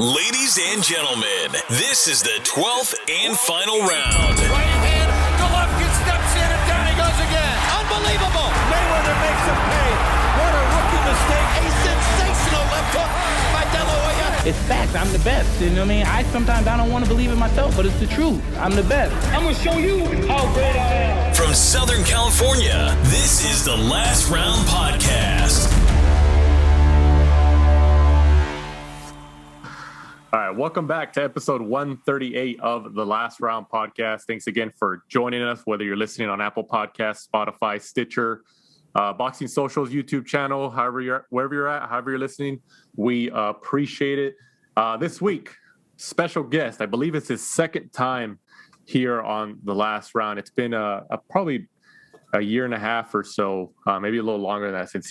Ladies and gentlemen, this is the 12th and final round. Right hand, Golovkin steps in, and down he goes again. Unbelievable! Mayweather makes him pay. What a rookie mistake. A sensational left hook by De La Hoya. It's facts. I'm the best. You know what I mean? Sometimes I don't want to believe it myself, but it's the truth. I'm the best. I'm going to show you how great I am. From Southern California, this is the Last Round Podcast. All right, welcome back to episode 138 of the Last Round Podcast. Thanks again for joining us, whether you're listening on Apple Podcasts, Spotify, Stitcher, Boxing Socials, YouTube channel, wherever you're at, however you're listening. We appreciate it. This week, special guest. I believe it's his second time here on the Last Round. It's been probably a year and a half or so, maybe a little longer than that since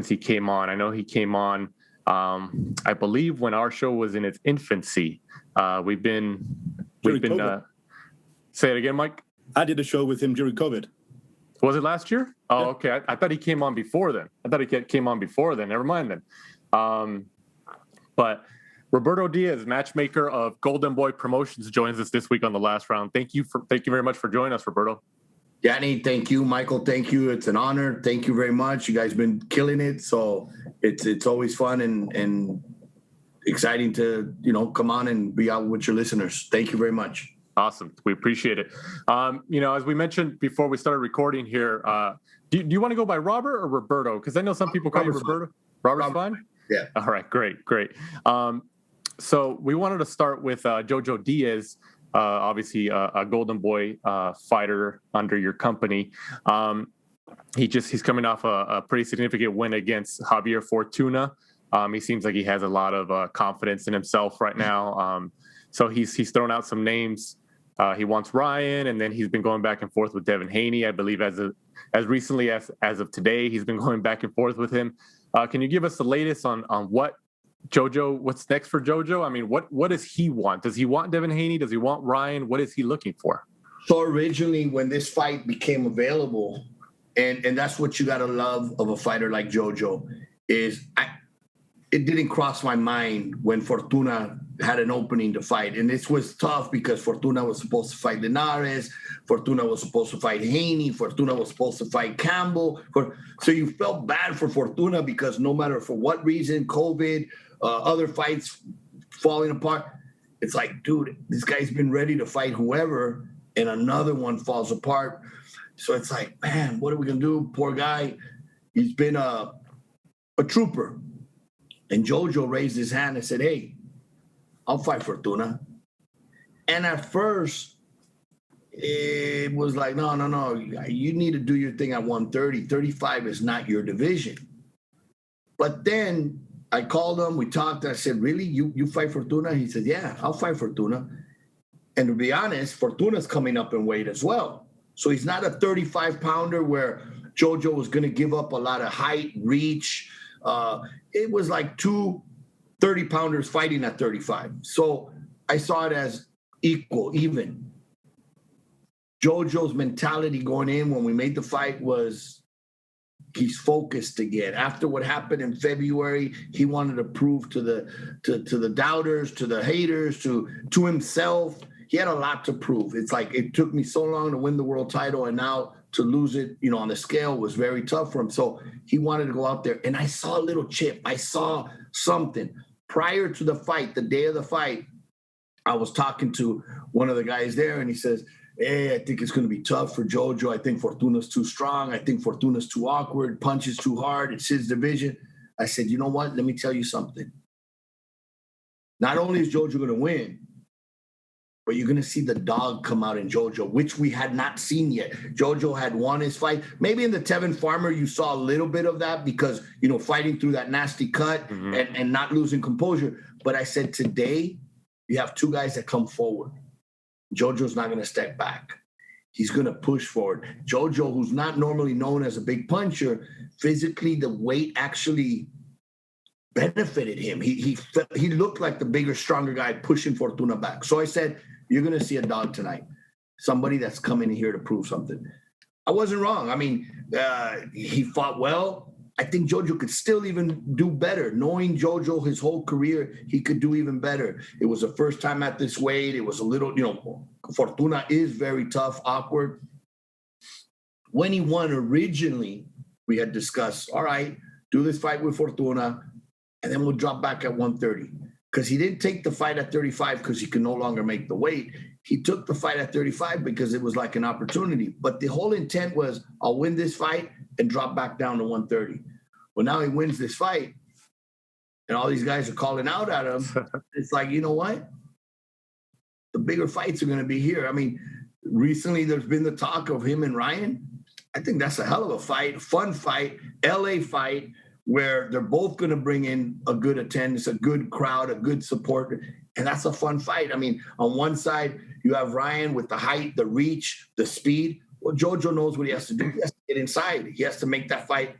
he came on. I know he came on. I believe when our show was in its infancy. We've been say it again, Mike. I did a show with him during COVID. Was it last year? Oh, yeah. Okay. I thought he came on before then. Never mind then. But Roberto Diaz, matchmaker of Golden Boy Promotions, joins us this week on the Last Round. Thank you very much for joining us, Roberto. Danny, thank you. Michael, thank you. It's an honor. Thank you very much. You guys been killing it. So it's always fun and exciting to, come on and be out with your listeners. Thank you very much. Awesome. We appreciate it. As we mentioned before we started recording here, do you want to go by Robert or Roberto? Because I know some people call you Roberto. Robert's fine? Yeah. All right. Great. So we wanted to start with Jojo Diaz. Obviously a Golden Boy fighter under your company. He's coming off a pretty significant win against Javier Fortuna. He seems like he has a lot of confidence in himself right now. So he's thrown out some names. He wants Ryan, and then he's been going back and forth with Devin Haney. I believe as recently as of today, he's been going back and forth with him. Can you give us the latest on what's next for Jojo? I mean, what does he want? Does he want Devin Haney? Does he want Ryan? What is he looking for? So originally when this fight became available, and that's what you got to love of a fighter like Jojo, is it didn't cross my mind when Fortuna had an opening to fight. And this was tough because Fortuna was supposed to fight Linares. Fortuna was supposed to fight Haney. Fortuna was supposed to fight Campbell. So you felt bad for Fortuna because no matter for what reason, COVID, other fights falling apart, it's like, dude, this guy's been ready to fight whoever, and another one falls apart. So it's like, man, what are we going to do? Poor guy. He's been a trooper. And Jojo raised his hand and said, hey, I'll fight Fortuna. And at first, it was like, no. You need to do your thing at 130. 35 is not your division. But then I called him. We talked. I said, really? You fight Fortuna? He said, yeah, I'll fight Fortuna. And to be honest, Fortuna's coming up in weight as well. So he's not a 35-pounder where Jojo was going to give up a lot of height, reach. It was like two 30-pounders fighting at 35. So I saw it as equal, even. Jojo's mentality going in when we made the fight was he's focused again. After what happened in February, he wanted to prove to the doubters, to the haters, to himself. He had a lot to prove. It's like it took me so long to win the world title, and now to lose it, on the scale was very tough for him. So he wanted to go out there. And I saw a little chip. I saw something. Prior to the fight, the day of the fight, I was talking to one of the guys there, and he says, hey, I think it's going to be tough for Jojo. I think Fortuna's too strong. I think Fortuna's too awkward. Punches too hard. It's his division. I said, you know what? Let me tell you something. Not only is Jojo going to win, but you're going to see the dog come out in Jojo, which we had not seen yet. Jojo had won his fight. Maybe in the Tevin Farmer, you saw a little bit of that because, fighting through that nasty cut and not losing composure. But I said, today, you have two guys that come forward. Jojo's not going to step back. He's going to push forward. Jojo, who's not normally known as a big puncher, physically, the weight actually benefited him. He looked like the bigger, stronger guy pushing Fortuna back. So I said, you're going to see a dog tonight, somebody that's coming here to prove something. I wasn't wrong. I mean, he fought well. I think Jojo could still even do better. Knowing Jojo his whole career, he could do even better. It was the first time at this weight. It was a little, Fortuna is very tough, awkward. When he won originally, we had discussed, all right, do this fight with Fortuna, and then we'll drop back at 130. Because he didn't take the fight at 35 because he could no longer make the weight. He took the fight at 35 because it was like an opportunity. But the whole intent was, I'll win this fight and drop back down to 130. Well, now he wins this fight, and all these guys are calling out at him. It's like, you know what? The bigger fights are going to be here. I mean, recently there's been the talk of him and Ryan. I think that's a hell of a fight, fun fight, LA fight, where they're both going to bring in a good attendance, a good crowd, a good support, and that's a fun fight. I mean, on one side, you have Ryan with the height, the reach, the speed. Well, Jojo knows what he has to do. He has to get inside. He has to make that fight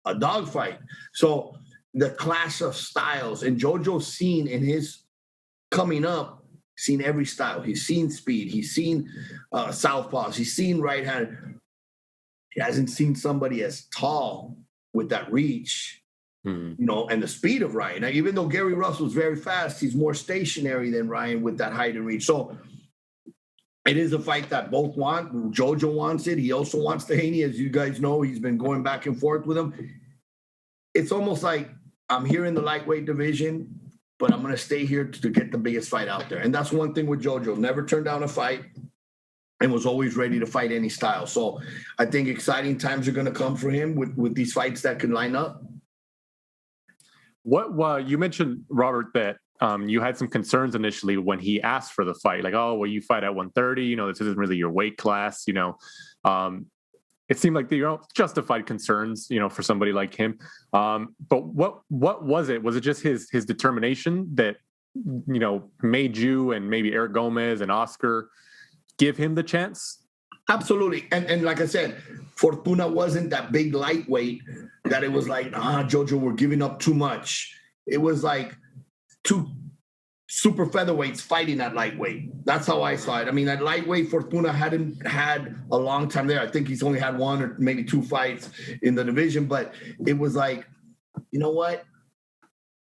a dog fight. So the clash of styles, and Jojo's seen in his coming up, seen every style. He's seen speed. He's seen southpaws. He's seen right-handed. He hasn't seen somebody as tall with that reach, and the speed of Ryan. Now, even though Gary Russell's very fast, he's more stationary than Ryan with that height and reach. So it is a fight that both want. Jojo wants it. He also wants the Haney. As you guys know, he's been going back and forth with him. It's almost like I'm here in the lightweight division, but I'm going to stay here to get the biggest fight out there. And that's one thing with Jojo. Never turned down a fight and was always ready to fight any style. So I think exciting times are going to come for him with these fights that can line up. What you mentioned, Robert, that you had some concerns initially when he asked for the fight, like, oh, well, you fight at 130, this isn't really your weight class, it seemed like the justified concerns, for somebody like him. But what was it? Was it just his determination that, made you and maybe Eric Gomez and Oscar give him the chance? Absolutely. And like I said, Fortuna wasn't that big lightweight that it was like, Jojo, we're giving up too much. It was like two super featherweights fighting at lightweight. That's how I saw it. I mean, at lightweight, Fortuna hadn't had a long time there. I think he's only had one or maybe two fights in the division, but it was like, you know what?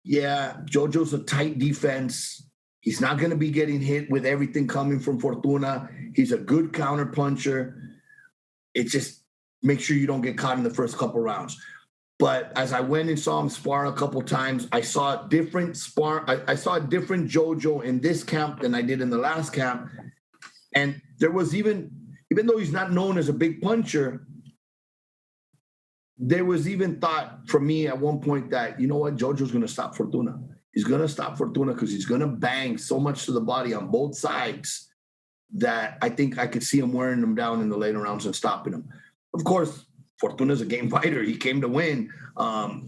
Yeah, Jojo's a tight defense. He's not going to be getting hit with everything coming from Fortuna. He's a good counter puncher. It's just make sure you don't get caught in the first couple rounds. But as I went and saw him spar a couple times, I saw a different I saw a different Jojo in this camp than I did in the last camp. And there was even though he's not known as a big puncher, there was even thought from me at one point that, you know what, Jojo's going to stop Fortuna. He's going to stop Fortuna because he's going to bang so much to the body on both sides that I think I could see him wearing him down in the later rounds and stopping him. Of course, Fortuna's a game fighter. He came to win.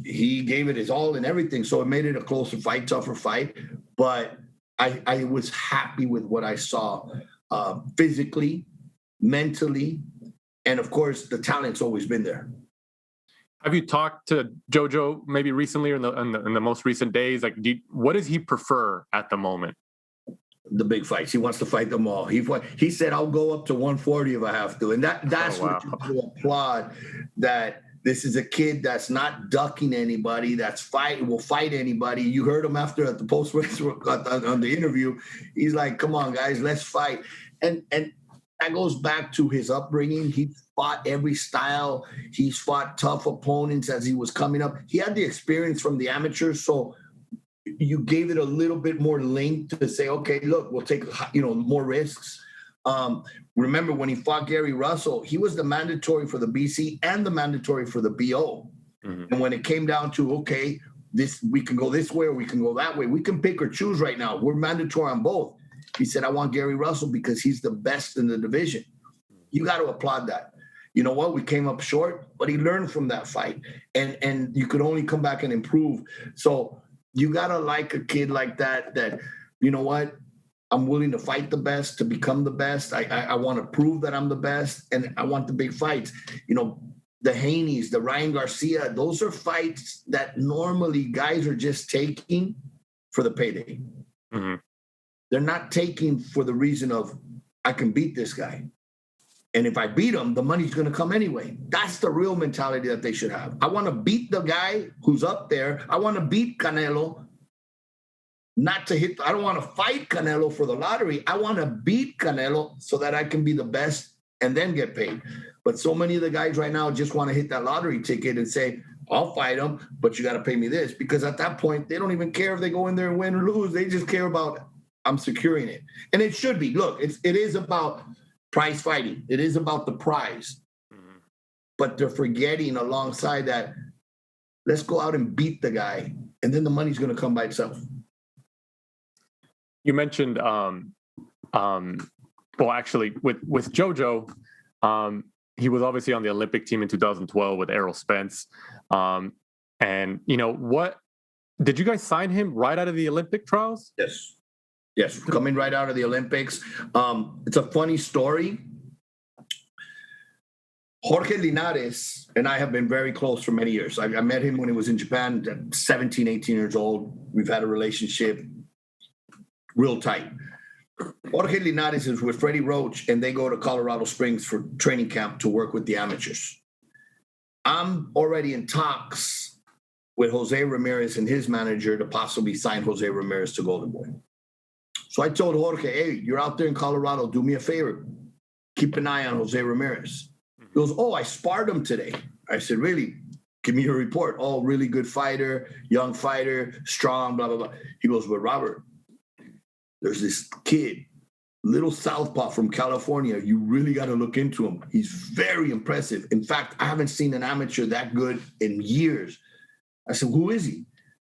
He gave it his all and everything. So it made it a closer fight, tougher fight. But I was happy with what I saw physically, mentally, and of course, the talent's always been there. Have you talked to Jojo maybe recently or in the most recent days? Like, what does he prefer at the moment? The big fights. He wants to fight them all. He said, I'll go up to 140 if I have to. And that's what you have to applaud, that this is a kid that's not ducking anybody, will fight anybody. You heard him after at the post-race on the interview. He's like, come on, guys, let's fight. And that goes back to his upbringing. He fought every style. He's fought tough opponents as he was coming up. He had the experience from the amateurs, so you gave it a little bit more length to say, okay, look, we'll take more risks. Remember when he fought Gary Russell, he was the mandatory for the BC and the mandatory for the BO. Mm-hmm. And when it came down to, okay, we can go this way or we can go that way. We can pick or choose right now. We're mandatory on both. He said, I want Gary Russell because he's the best in the division. You got to applaud that. You know what? We came up short, but he learned from that fight. And you could only come back and improve. So you got to like a kid like that, you know what? I'm willing to fight the best, to become the best. I want to prove that I'm the best, and I want the big fights. The Haneys, the Ryan Garcia, those are fights that normally guys are just taking for the payday. Mm-hmm. They're not taking for the reason of, I can beat this guy. And if I beat him, the money's going to come anyway. That's the real mentality that they should have. I want to beat the guy who's up there. I want to beat Canelo. Not to hit. I don't want to fight Canelo for the lottery. I want to beat Canelo so that I can be the best and then get paid. But so many of the guys right now just want to hit that lottery ticket and say, I'll fight him, but you got to pay me this. Because at that point, they don't even care if they go in there and win or lose. They just care about, I'm securing it. And it should be. Look, it is about prize fighting. It is about the prize. Mm-hmm. But they're forgetting alongside that, let's go out and beat the guy, and then the money's going to come by itself. You mentioned, well, actually, with Jojo, he was obviously on the Olympic team in 2012 with Errol Spence. And, you know, what did you guys sign him right out of the Olympic trials? Yes, coming right out of the Olympics. It's a funny story. Jorge Linares and I have been very close for many years. I met him when he was in Japan at 17, 18 years old. We've had a relationship real tight. Jorge Linares is with Freddie Roach, and they go to Colorado Springs for training camp to work with the amateurs. I'm already in talks with Jose Ramirez and his manager to possibly sign Jose Ramirez to Golden Boy. So I told Jorge, hey, you're out there in Colorado. Do me a favor. Keep an eye on Jose Ramirez. He goes, oh, I sparred him today. I said, really? Give me your report. Oh, really good fighter, young fighter, strong, blah, blah, blah. He goes, well, Robert, there's this kid, little southpaw from California. You really got to look into him. He's very impressive. In fact, I haven't seen an amateur that good in years. I said, who is he?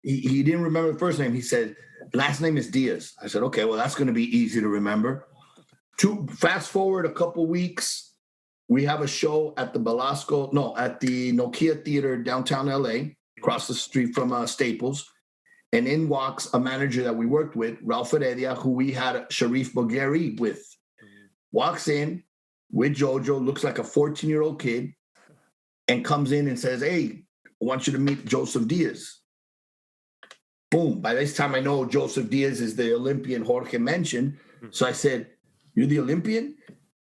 He didn't remember the first name. He said, last name is Diaz. I said, okay, well, that's going to be easy to remember. Fast forward a couple weeks, we have a show at the at the Nokia Theater, downtown LA, across the street from Staples. And in walks a manager that we worked with, Ralph Heredia, who we had Sharif Bogheri with. Walks in with Jojo, looks like a 14-year-old kid, and comes in and says, hey, I want you to meet Joseph Diaz. Boom. By this time, I know Joseph Diaz is the Olympian Jorge mentioned. So I said, you're the Olympian?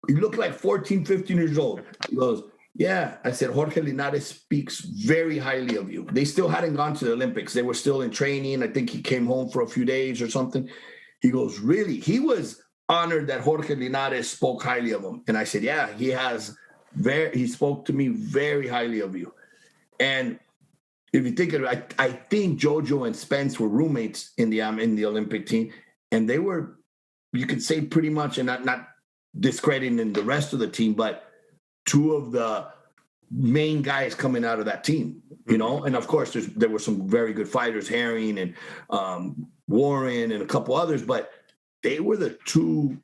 You look like 14, 15 years old. He goes, yeah. I said, Jorge Linares speaks very highly of you. They still hadn't gone to the Olympics. They were still in training. I think he came home for a few days or something. He goes, really? He was honored that Jorge Linares spoke highly of him. And I said, yeah, he spoke to me very highly of you. And if you think of it, I think Jojo and Spence were roommates in the Olympic team, and they were, you could say pretty much, and not discrediting the rest of the team, but two of the main guys coming out of that team, you know. And of course, there were some very good fighters, Herring and Warren and a couple others, but they were the two,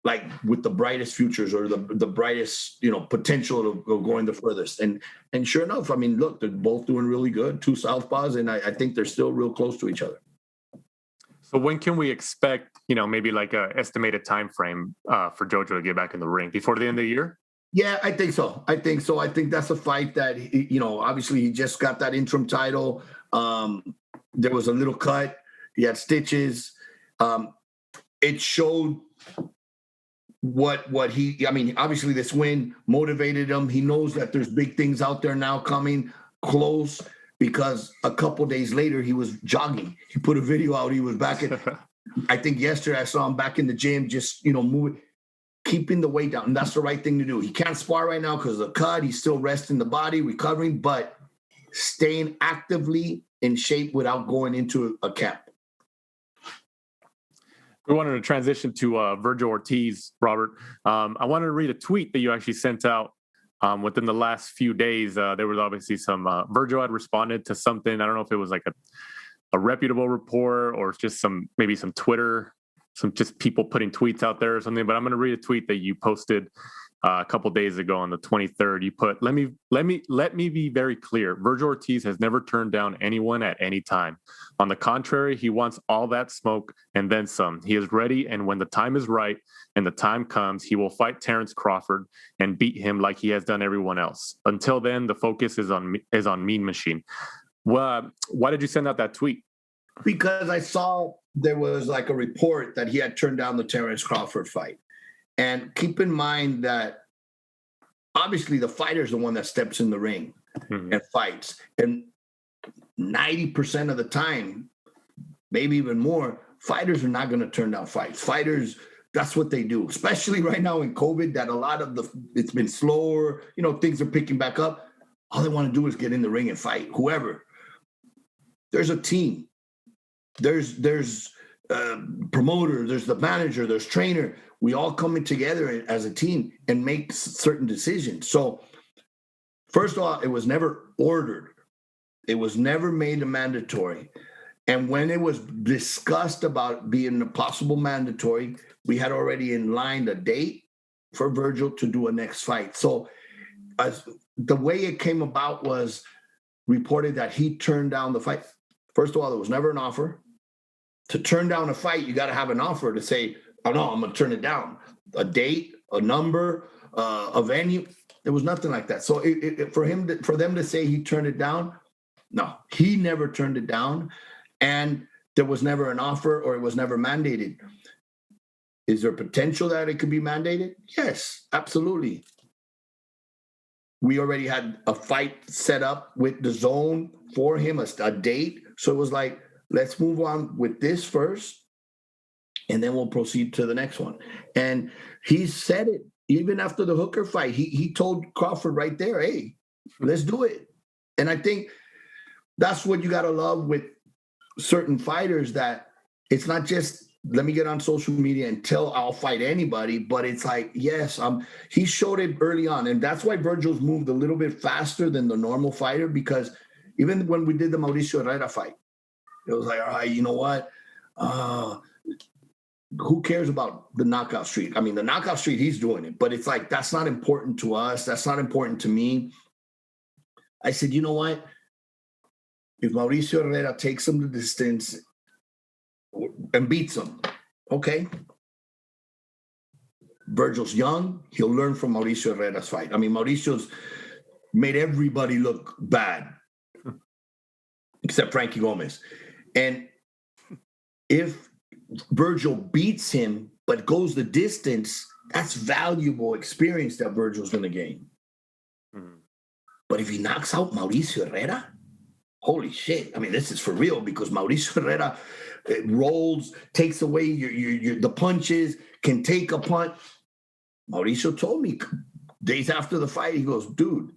like, with the brightest futures or the brightest, you know, potential of going the furthest. And sure enough, I mean, look, they're both doing really good, two southpaws, and I think they're still real close to each other. So when can we expect, you know, maybe like a estimated time frame for Jojo to get back in the ring? Before the end of the year? Yeah, I think so. I think that's a fight that, you know, obviously he just got that interim title. There was a little cut. He had stitches. It showed what he, I mean, obviously this win motivated him. He knows that there's big things out there now coming close, because a couple days later he was jogging. He put a video out. He was back at, I think yesterday I saw him back in the gym, just, you know, moving, keeping the weight down. And that's the right thing to do. He can't spar right now because of the cut. He's still resting the body, recovering, but staying actively in shape without going into a camp. We wanted to transition to Virgil Ortiz, Robert. I wanted to read a tweet that you actually sent out within the last few days. There was obviously some Virgil had responded to something. I don't know if it was like a reputable report or just maybe some Twitter, some just people putting tweets out there or something. But I'm going to read a tweet that you posted a couple days ago on the 23rd. You put, let me be very clear. Virgil Ortiz has never turned down anyone at any time. On the contrary, he wants all that smoke and then some. He is ready, and when the time is right and the time comes, he will fight Terrence Crawford and beat him like he has done everyone else. Until then, the focus is on Mean Machine. Well, why did you send out that tweet? Because I saw there was like a report that he had turned down the Terrence Crawford fight. And keep in mind that obviously the fighter's the one that steps in the ring and fights. And 90% of the time, maybe even more, fighters are not going to turn down fights. Fighters, that's what they do, especially right now in COVID, that a lot of it's been slower, things are picking back up. All they want to do is get in the ring and fight whoever. There's a team. There's promoter, there's the manager, there's trainer. We all come in together as a team and make certain decisions. So first of all, it was never ordered. It was never made a mandatory. And when it was discussed about being a possible mandatory, we had already in line a date for Virgil to do a next fight. So the way it came about was reported that he turned down the fight. First of all, there was never an offer. To turn down a fight, you got to have an offer to say, oh, no, I'm going to turn it down. A date, a number, a venue. There was nothing like that. So for them to say he turned it down, no, he never turned it down. And there was never an offer or it was never mandated. Is there potential that it could be mandated? Yes, absolutely. We already had a fight set up with the zone for him, a date. So it was like, let's move on with this first, and then we'll proceed to the next one. And he said it even after the Hooker fight. He told Crawford right there, hey, let's do it. And I think that's what you got to love with certain fighters, that it's not just let me get on social media and tell I'll fight anybody, but it's like, yes, he showed it early on. And that's why Virgil's moved a little bit faster than the normal fighter, because even when we did the Mauricio Herrera fight, it was like, all right, you know what? Who cares about the knockout streak? I mean, the knockout streak, he's doing it, but it's like, that's not important to us. That's not important to me. I said, you know what? If Mauricio Herrera takes him the distance and beats him, okay. Virgil's young. He'll learn from Mauricio Herrera's fight. I mean, Mauricio's made everybody look bad, except Frankie Gomez. And if Virgil beats him but goes the distance, that's valuable experience that Virgil's going to gain. But if he knocks out Mauricio Herrera, holy shit. I mean, this is for real, because Mauricio Herrera rolls, takes away the punches, can take a punt. Mauricio told me days after the fight, he goes, dude,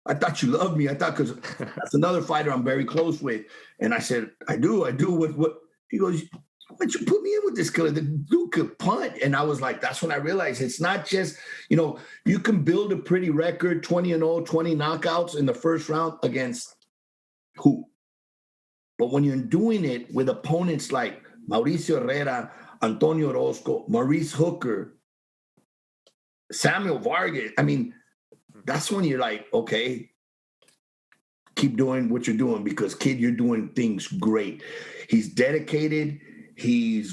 I thought you loved me. I thought, because that's another fighter I'm very close with. And I said, I do. What? He goes, why'd you put me in with this killer? The dude could punt. And I was like, that's when I realized it's not just, you can build a pretty record, 20-0, 20 knockouts in the first round against who? But when you're doing it with opponents like Mauricio Herrera, Antonio Orozco, Maurice Hooker, Samuel Vargas, I mean, that's when you're like, okay, keep doing what you're doing, because, kid, you're doing things great. He's dedicated. He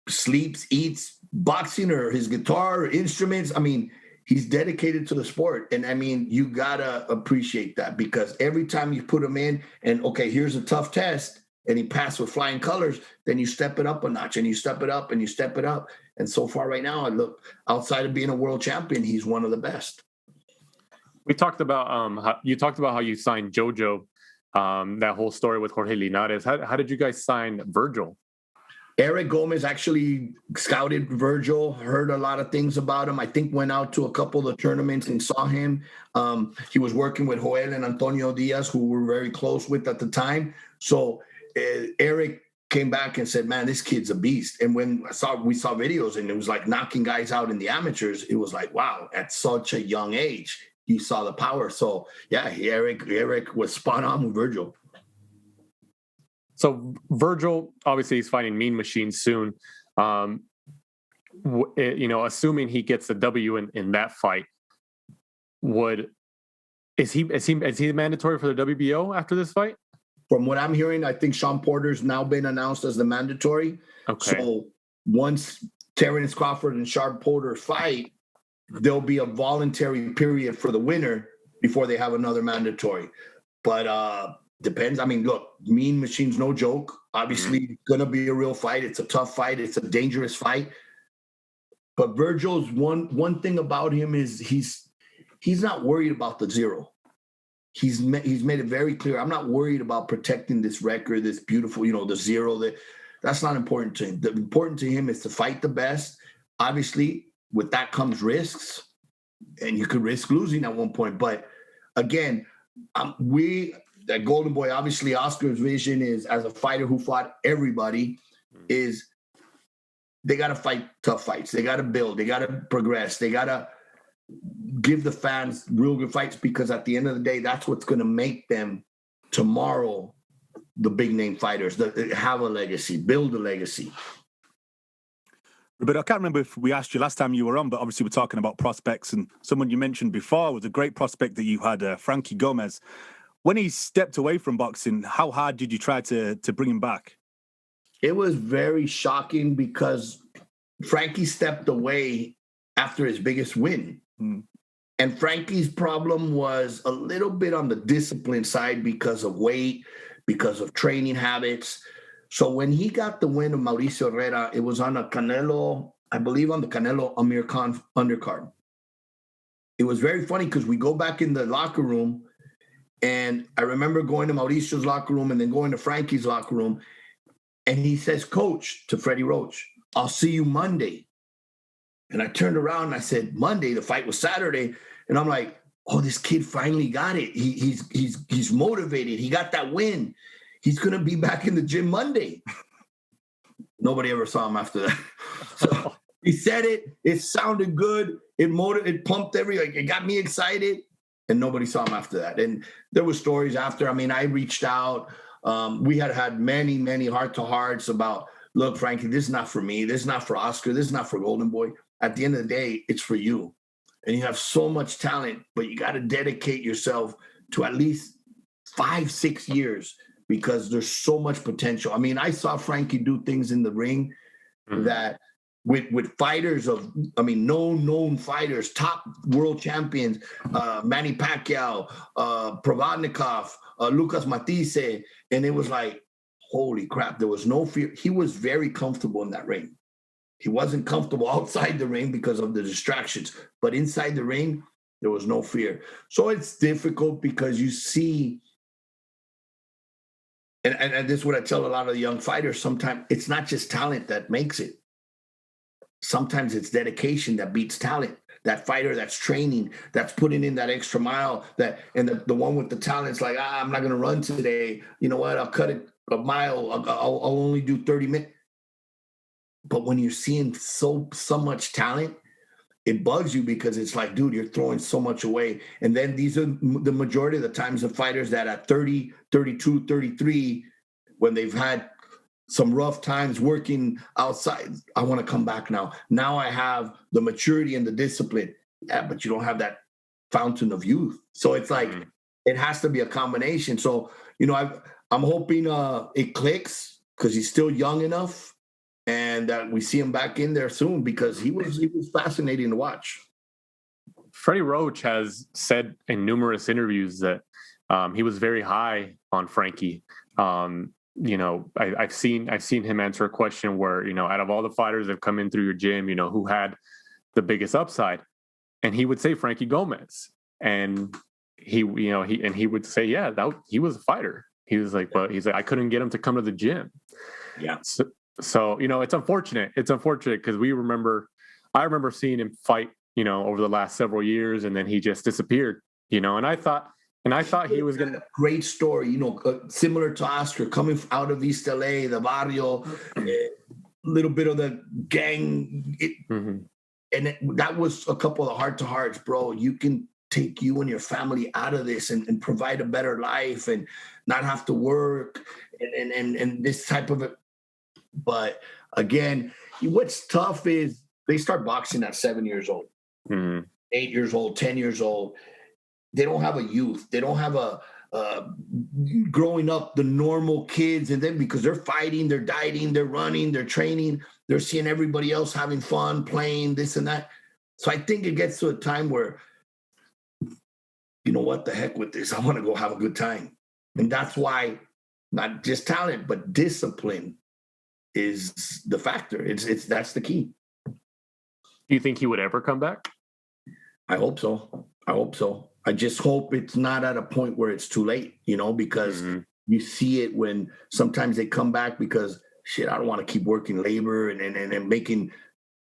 sleeps, eats boxing or his guitar or instruments. I mean, he's dedicated to the sport. And, I mean, you got to appreciate that, because every time you put him in and, okay, here's a tough test, and he passed with flying colors, then you step it up a notch, and you step it up and you step it up. And so far right now, look, outside of being a world champion, he's one of the best. We talked about you talked about how you signed Jojo, that whole story with Jorge Linares. How did you guys sign Virgil? Eric Gomez actually scouted Virgil, heard a lot of things about him. I think went out to a couple of the tournaments and saw him. He was working with Joel and Antonio Diaz, who were very close with at the time. So Eric came back and said, man, this kid's a beast. And when we saw videos and it was like knocking guys out in the amateurs, it was like, wow, at such a young age, you saw the power. So, yeah, Eric was spot on with Virgil. So Virgil, obviously, he's fighting Mean Machine soon. Assuming he gets the W in that fight, is he mandatory for the WBO after this fight? From what I'm hearing, I think Sean Porter's now been announced as the mandatory. Okay. So once Terrence Crawford and Sean Porter fight, there'll be a voluntary period for the winner before they have another mandatory. But depends. I mean, look, Mean Machine's no joke. Obviously, going to be a real fight. It's a tough fight. It's a dangerous fight. But Virgil's one thing about him is he's not worried about the zero. He's made it very clear. I'm not worried about protecting this record, this beautiful, the zero. That's not important to him. The important to him is to fight the best. Obviously, with that comes risks, and you could risk losing at one point. But again, that Golden Boy, obviously Oscar's vision is, as a fighter who fought everybody, is they got to fight tough fights. They got to build. They got to progress. They got to give the fans real good fights, because at the end of the day, that's what's going to make them tomorrow the big name fighters, that have a legacy, build a legacy. But I can't remember if we asked you last time you were on, but obviously we're talking about prospects, and someone you mentioned before was a great prospect that you had, Frankie Gomez. When he stepped away from boxing, how hard did you try to bring him back? It was very shocking, because Frankie stepped away after his biggest win. And Frankie's problem was a little bit on the discipline side because of weight, because of training habits. So when he got the win of Mauricio Herrera, it was on a Canelo, I believe on the Canelo Amir Khan undercard. It was very funny, because we go back in the locker room, and I remember going to Mauricio's locker room and then going to Frankie's locker room, and he says, "Coach," to Freddie Roach, "I'll see you Monday." And I turned around and I said, "Monday?" The fight was Saturday. And I'm like, oh, this kid finally got it. He's motivated. He got that win. He's going to be back in the gym Monday. Nobody ever saw him after that. So he said it. It sounded good. It pumped it got me excited. And nobody saw him after that. And there were stories after. I mean, I reached out. We had many, many heart-to-hearts about, look, Frankie, this is not for me. This is not for Oscar. This is not for Golden Boy. At the end of the day, it's for you. And you have so much talent, but you got to dedicate yourself to at least 5-6 years, because there's so much potential. I mean, I saw Frankie do things in the ring that with fighters known fighters, top world champions, Manny Pacquiao, Provodnikov, Lucas Matisse. And it was like, holy crap, there was no fear. He was very comfortable in that ring. He wasn't comfortable outside the ring because of the distractions, but inside the ring, there was no fear. So it's difficult, because you see, and this is what I tell a lot of the young fighters, sometimes it's not just talent that makes it. Sometimes it's dedication that beats talent. That fighter that's training, that's putting in that extra mile, and the one with the talent's like, I'm not going to run today. You know what? I'll cut it a mile. I'll only do 30 minutes. But when you're seeing so much talent, it bugs you, because it's like, dude, you're throwing so much away. And then these are the majority of the times the fighters that at 30, 32, 33, when they've had some rough times working outside, I want to come back now. Now I have the maturity and the discipline. Yeah, but you don't have that fountain of youth. So it's like, it has to be a combination. So, I'm hoping it clicks, because he's still young enough, and that we see him back in there soon, because he was fascinating to watch. Freddie Roach has said in numerous interviews that he was very high on Frankie. I've seen him answer a question where, out of all the fighters that have come in through your gym, who had the biggest upside, and he would say Frankie Gomez, and he would say, yeah, he was a fighter. He was like, but he's like, I couldn't get him to come to the gym. Yeah. So it's unfortunate. It's unfortunate, because I remember seeing him fight, over the last several years, and then he just disappeared, and I thought he was going to. Great story, similar to Oscar, coming out of East LA, the barrio, a little bit of the gang. And that was a couple of heart-to-hearts, bro. You can take you and your family out of this and provide a better life and not have to work and this type of it. But again, what's tough is they start boxing at 7 years old, 8 years old, 10 years old. They don't have a youth. They don't have a growing up the normal kids. And then because they're fighting, they're dieting, they're running, they're training, they're seeing everybody else having fun, playing this and that. So I think it gets to a time where, what the heck with this? I want to go have a good time. And that's why not just talent, but discipline is the factor. That's the key. Do you think he would ever come back? I hope so. I hope so. I just hope it's not at a point where it's too late, because you see it when sometimes they come back because, shit, I don't want to keep working labor and making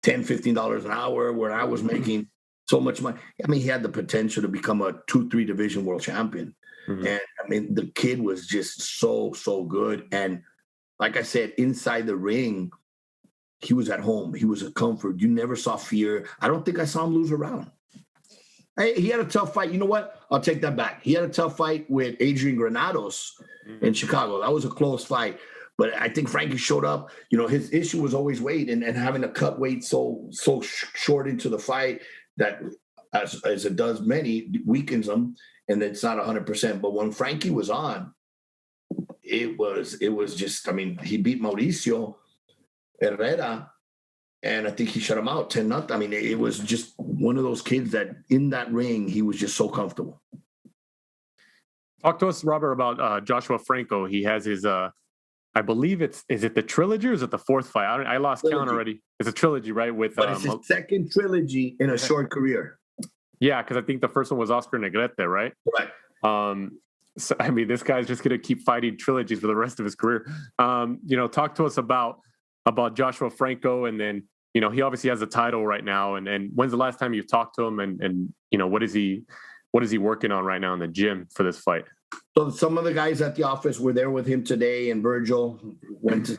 $10, $15 an hour where I was making so much money. I mean, he had the potential to become a 2-3 division world champion. And I mean, the kid was just so, so good. And like I said, inside the ring, he was at home. He was a comfort. You never saw fear. I don't think I saw him lose a round. He had a tough fight. You know what? I'll take that back. He had a tough fight with Adrian Granados in Chicago. That was a close fight. But I think Frankie showed up. His issue was always weight and having to cut weight so short into the fight that, as it does many, weakens them, and it's not 100%. But when Frankie was on, it was just, I mean, he beat Mauricio Herrera, and I think he shut him out 10-0. I mean, it was just one of those kids that in that ring, he was just so comfortable. Talk to us, Robert, about Joshua Franco. He has his, I believe is it the trilogy or is it the fourth fight? I lost count already. It's a trilogy, right? But it's his second trilogy in a short career. Yeah, because I think the first one was Oscar Negrete, right? Right. So, I mean, this guy's just going to keep fighting trilogies for the rest of his career. Talk to us about Joshua Franco, and then, he obviously has a title right now. And when's the last time you've talked to him? And what is he working on right now in the gym for this fight? So some of the guys at the office were there with him today, and Virgil went to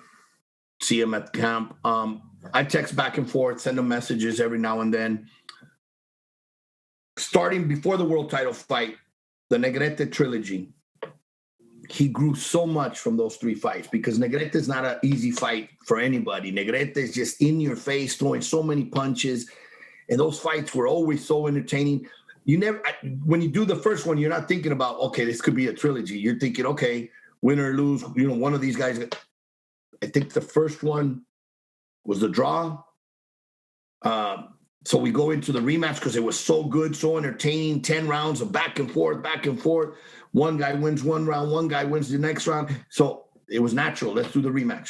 see him at camp. I text back and forth, send him messages every now and then. Starting before the world title fight, the Negrete trilogy, he grew so much from those 3 fights, because Negrete is not an easy fight for anybody. Negrete is just in your face, throwing so many punches, and those fights were always so entertaining. When you do the first one, you're not thinking about, okay, this could be a trilogy. You're thinking, okay, win or lose, one of these guys. I think the first one was the draw. So we go into the rematch because it was so good, so entertaining, 10 rounds of back and forth. One guy wins one round, one guy wins the next round. So it was natural. Let's do the rematch.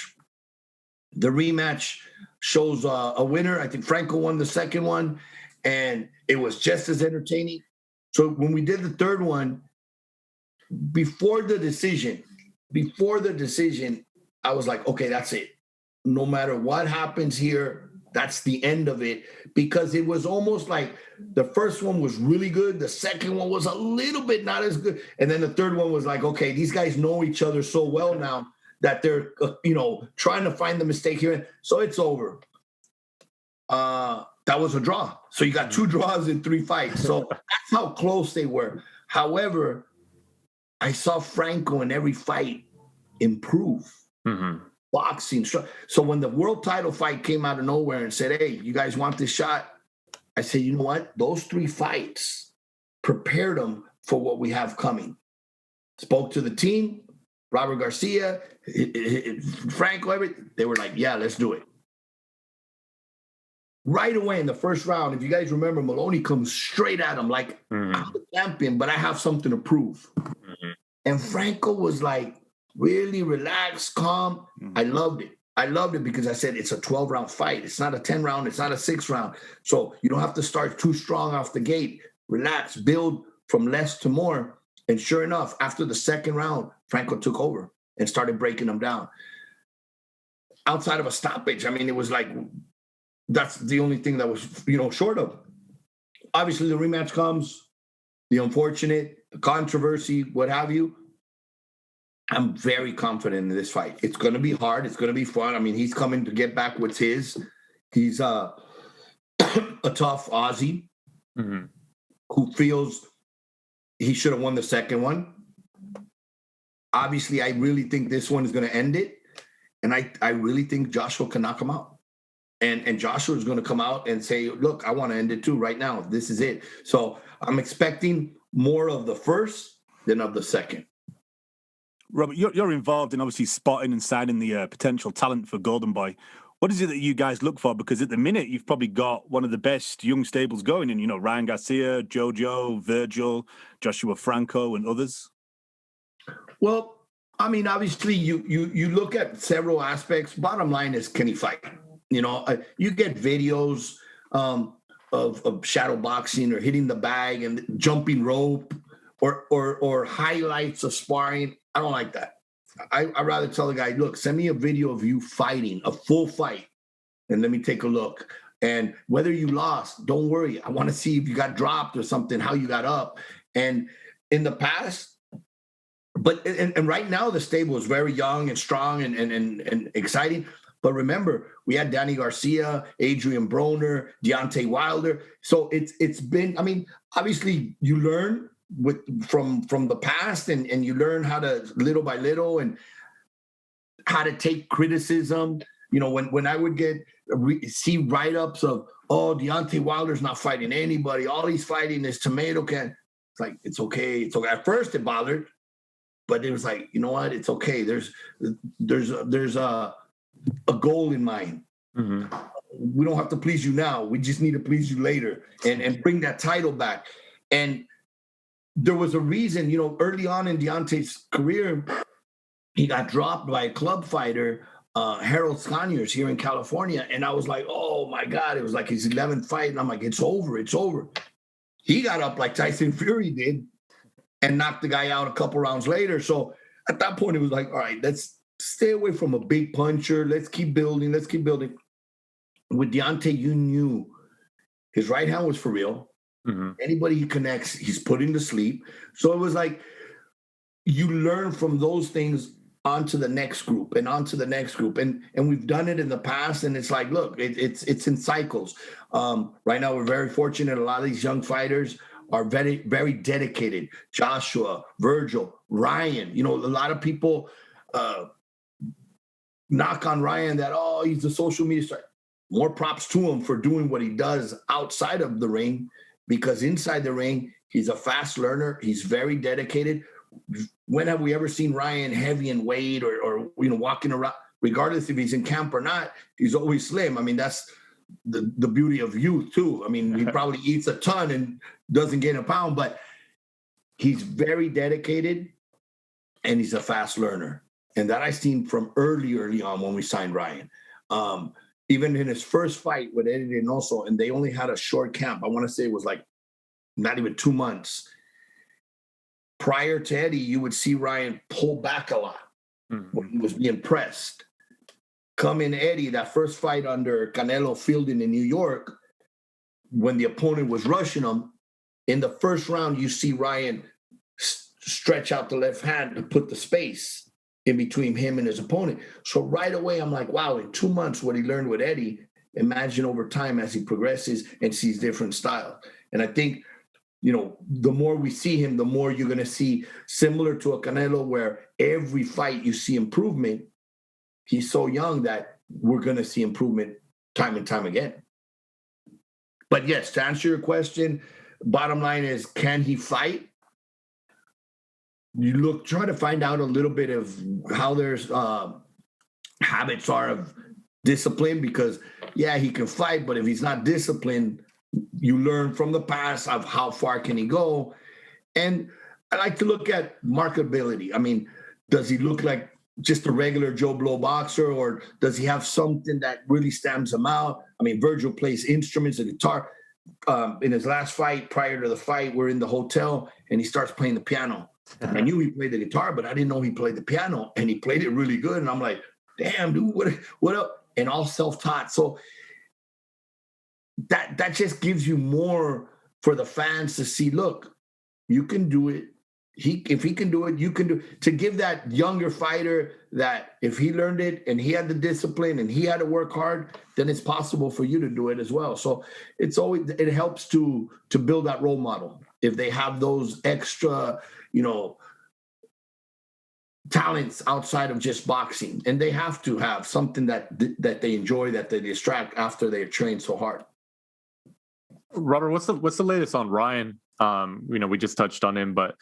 The rematch shows a winner. I think Franco won the second one, and it was just as entertaining. So when we did the third one, before the decision, I was like, okay, that's it. No matter what happens here, that's the end of it, because it was almost like the first one was really good. The second one was a little bit not as good. And then the third one was like, okay, these guys know each other so well now that they're, trying to find the mistake here. So it's over. That was a draw. So you got 2 draws in 3 fights. So that's how close they were. However, I saw Franco in every fight improve. Boxing. So when the world title fight came out of nowhere and said, hey, you guys want this shot? I said, you know what? Those 3 fights prepared them for what we have coming. Spoke to the team, Robert Garcia, Franco, they were like, yeah, let's do it. Right away in the first round, if you guys remember, Maloney comes straight at him like, I'm the champion, but I have something to prove. And Franco was like, really relaxed, calm. I loved it because I said it's a 12-round fight. It's not a 10-round. It's not a 6-round. So you don't have to start too strong off the gate. Relax, build from less to more. And sure enough, after the second round, Franco took over and started breaking them down. Outside of a stoppage, I mean, it was like, that's the only thing that was, short of. Obviously, the rematch comes, the unfortunate, the controversy, what have you. I'm very confident in this fight. It's going to be hard. It's going to be fun. I mean, he's coming to get back what's his. He's a tough Aussie who feels he should have won the second one. Obviously, I really think this one is going to end it. And I really think Joshua can knock him out. And Joshua is going to come out and say, look, I want to end it too right now. This is it. So I'm expecting more of the first than of the second. Robert, you're involved in obviously spotting and signing the potential talent for Golden Boy. What is it that you guys look for? Because at the minute, you've probably got one of the best young stables going in, Ryan Garcia, Jojo, Virgil, Joshua Franco, and others. Well, I mean, obviously, you look at several aspects. Bottom line is, can he fight? You get videos. of shadow boxing or hitting the bag and jumping rope or highlights of sparring. I don't like that. I'd rather tell the guy, look, send me a video of you fighting, a full fight, and let me take a look. And whether you lost, don't worry. I want to see if you got dropped or something, how you got up. And in the past, and right now the stable is very young and strong and exciting. But remember, we had Danny Garcia, Adrian Broner, Deontay Wilder. So it's been, I mean, obviously you learn from the past and you learn how to little by little and how to take criticism. You know, when I would see write-ups of, oh, Deontay Wilder's not fighting anybody. All he's fighting is tomato can. It's like, it's okay. It's okay. At first it bothered, but it was like, you know what? It's okay. There's a goal in mind. Mm-hmm. We don't have to please you now. We just need to please you later and bring that title back. And there was a reason, you know, early on in Deontay's career, he got dropped by a club fighter, Harold Scaniers here in California. And I was like, oh my God, it was like his 11th fight. And I'm like, it's over. He got up like Tyson Fury did and knocked the guy out a couple rounds later. So at that point, it was like, all right, let's stay away from a big puncher. Let's keep building. With Deontay, you knew his right hand was for real. Mm-hmm. Anybody he connects, he's putting to sleep. So it was like you learn from those things onto the next group and onto the next group. And we've done it in the past. And it's like, look, it's in cycles. Right now, we're very fortunate. A lot of these young fighters are very, very dedicated. Joshua, Virgil, Ryan. You know, a lot of people knock on Ryan that, oh, he's a social media star. More props to him for doing what he does outside of the ring, because inside the ring, he's a fast learner. He's very dedicated. When have we ever seen Ryan heavy in weight or you know, walking around, regardless if he's in camp or not, he's always slim. I mean, that's the beauty of youth too. I mean, he probably eats a ton and doesn't gain a pound, but he's very dedicated and he's a fast learner. And that I seen from early on when we signed Ryan. Even in his first fight with Eddie Reynoso, and they only had a short camp. I want to say it was like not even 2 months. Prior to Eddie, you would see Ryan pull back a lot when he was being pressed. Come in Eddie, that first fight under Canelo Fielding in New York, when the opponent was rushing him, in the first round, you see Ryan stretch out the left hand to put the space in between him and his opponent. So right away, I'm like, wow, in 2 months, what he learned with Eddie, imagine over time as he progresses and sees different styles. And I think, you know, the more we see him, the more you're going to see, similar to a Canelo, where every fight you see improvement. He's so young that we're going to see improvement time and time again. But yes, to answer your question, bottom line is, can he fight? You try to find out a little bit of how their habits are of discipline, because, yeah, he can fight, but if he's not disciplined, you learn from the past of how far can he go. And I like to look at marketability. I mean, does he look like just a regular Joe Blow boxer, or does he have something that really stands him out? I mean, Virgil plays instruments, a guitar. In his last fight, prior to the fight, we're in the hotel, and he starts playing the piano. I knew he played the guitar, but I didn't know he played the piano, and he played it really good. And I'm like, damn, dude, what up? And all self-taught. So that just gives you more for the fans to see, look, you can do it. If he can do it, you can do it. To give that younger fighter that if he learned it and he had the discipline and he had to work hard, then it's possible for you to do it as well. So it helps to build that role model. If they have those extra, you know, talents outside of just boxing, and they have to have something that they enjoy, that they distract after they've trained so hard. Robert, what's the latest on Ryan? You know, we just touched on him, but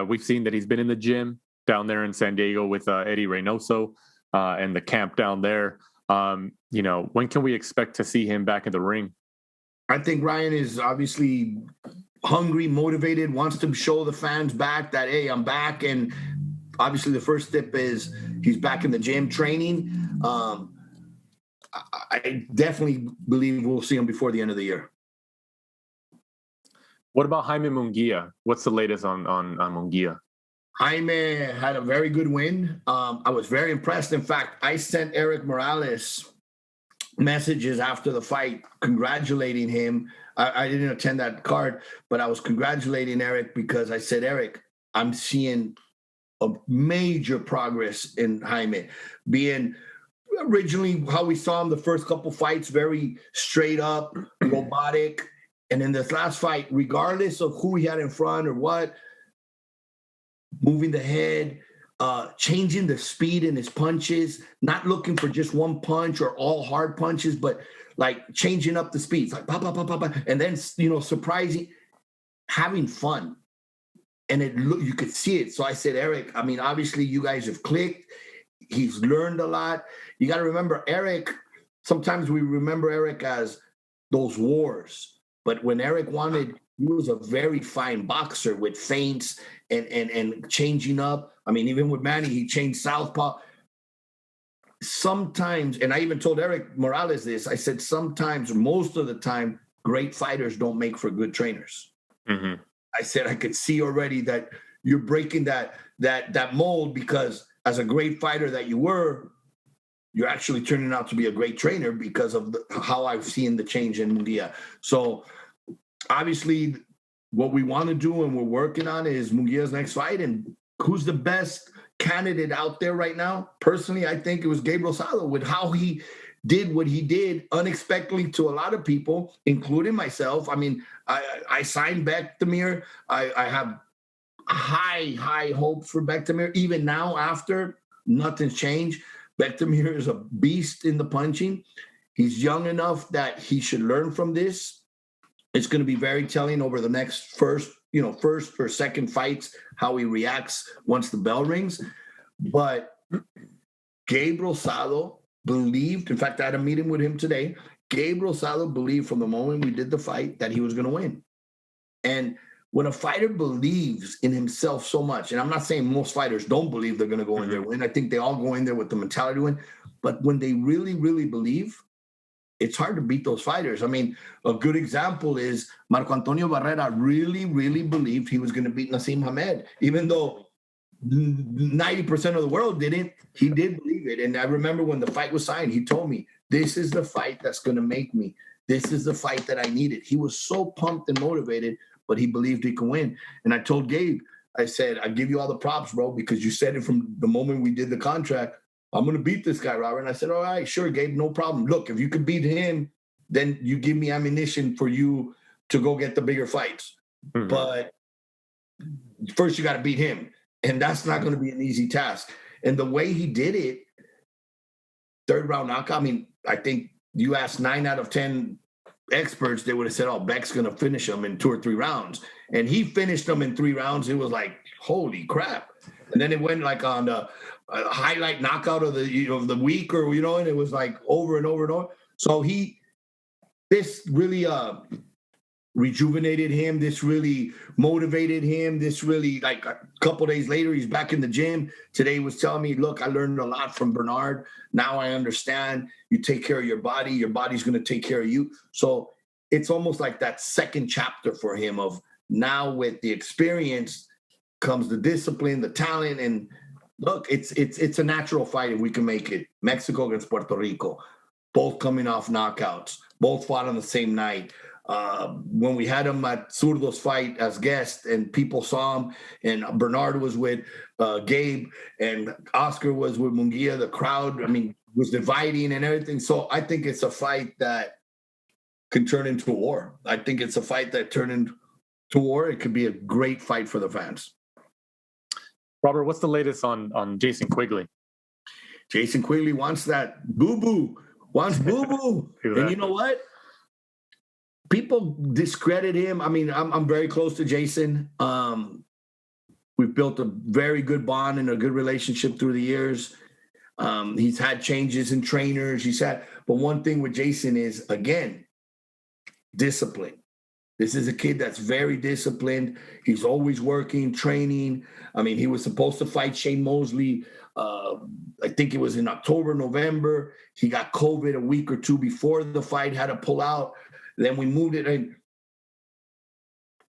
we've seen that he's been in the gym down there in San Diego with Eddie Reynoso and the camp down there. You know, when can we expect to see him back in the ring? I think Ryan is obviously hungry, motivated, wants to show the fans back that, hey, I'm back. And obviously the first step is he's back in the gym training. I definitely believe we'll see him before the end of the year. What about Jaime Munguia? What's the latest on Munguia? Jaime had a very good win. I was very impressed. In fact, I sent Eric Morales messages after the fight congratulating him. I didn't attend that card, but I was congratulating Eric because I said, Eric, I'm seeing a major progress in Jaime, being originally how we saw him the first couple fights, very straight up, robotic. And in this last fight, regardless of who he had in front or what, moving the head, changing the speed in his punches, not looking for just one punch or all hard punches, but like changing up the speeds, like pop, pop, pop, pop, and then, surprising, having fun. And you could see it. So I said, Eric, I mean, obviously you guys have clicked. He's learned a lot. You got to remember, Eric, sometimes we remember Eric as those wars. But when Eric wanted, he was a very fine boxer with feints and changing up. I mean, even with Manny, he changed southpaw. Sometimes, and I even told Eric Morales this, I said, sometimes, most of the time, great fighters don't make for good trainers. Mm-hmm. I said, I could see already that you're breaking that mold, because as a great fighter that you were, you're actually turning out to be a great trainer because of how I've seen the change in Munguia. So obviously what we want to do and we're working on is Munguia's next fight. And who's the best candidate out there right now? Personally, I think it was Gabriel Rosado, with how he did what he did unexpectedly to a lot of people, including myself. I mean, I signed Bektemir. I have high hopes for Bektemir. Even now, after, nothing's changed. Bektemir is a beast in the punching. He's young enough that he should learn from this. It's going to be very telling over the next first or second fights, how he reacts once the bell rings. But Gabe Rosado believed, in fact, I had a meeting with him today. Gabe Rosado believed from the moment we did the fight that he was going to win. And when a fighter believes in himself so much, and I'm not saying most fighters don't believe they're going to go in there and win. I think they all go in there with the mentality to win. But when they really, really believe, it's hard to beat those fighters. I mean, a good example is Marco Antonio Barrera really, really believed he was going to beat Nassim Hamed, even though 90% of the world didn't. He did believe it. And I remember when the fight was signed, he told me, this is the fight that's going to make me. This is the fight that I needed. He was so pumped and motivated, but he believed he could win. And I told Gabe, I said, I give you all the props, bro, because you said it from the moment we did the contract. I'm going to beat this guy, Robert. And I said, all right, sure, Gabe, no problem. Look, if you could beat him, then you give me ammunition for you to go get the bigger fights. Mm-hmm. But first you got to beat him. And that's not going to be an easy task. And the way he did it, third round knockout, I mean, I think you asked 9 out of 10 experts, they would have said, oh, Beck's going to finish him in 2 or 3 rounds. And he finished him in 3 rounds. It was like, holy crap. And then it went like on the highlight knockout of the week, or, and it was like over and over and over. So this really rejuvenated him. This really motivated him. This really, like, a couple days later, he's back in the gym. Today he was telling me, look, I learned a lot from Bernard. Now I understand. You take care of your body. Your body's going to take care of you. So it's almost like that second chapter for him of now with the experience comes the discipline, the talent, and look, it's a natural fight if we can make it. Mexico against Puerto Rico, both coming off knockouts, both fought on the same night. When we had him at Zurdo's fight as guest and people saw him, and Bernard was with Gabe and Oscar was with Munguia, the crowd, I mean, was dividing and everything. So I think it's a fight that can turn into a war. I think it's a fight that turned into war. It could be a great fight for the fans. Robert, what's the latest on Jason Quigley? Jason Quigley wants that boo-boo. And you know what? People discredit him. I mean, I'm very close to Jason. We've built a very good bond and a good relationship through the years. He's had changes in trainers. But one thing with Jason is, again, discipline. This is a kid that's very disciplined. He's always working, training. I mean, he was supposed to fight Shane Mosley. I think it was in October, November. He got COVID a week or 2 before the fight, had to pull out. Then we moved it in.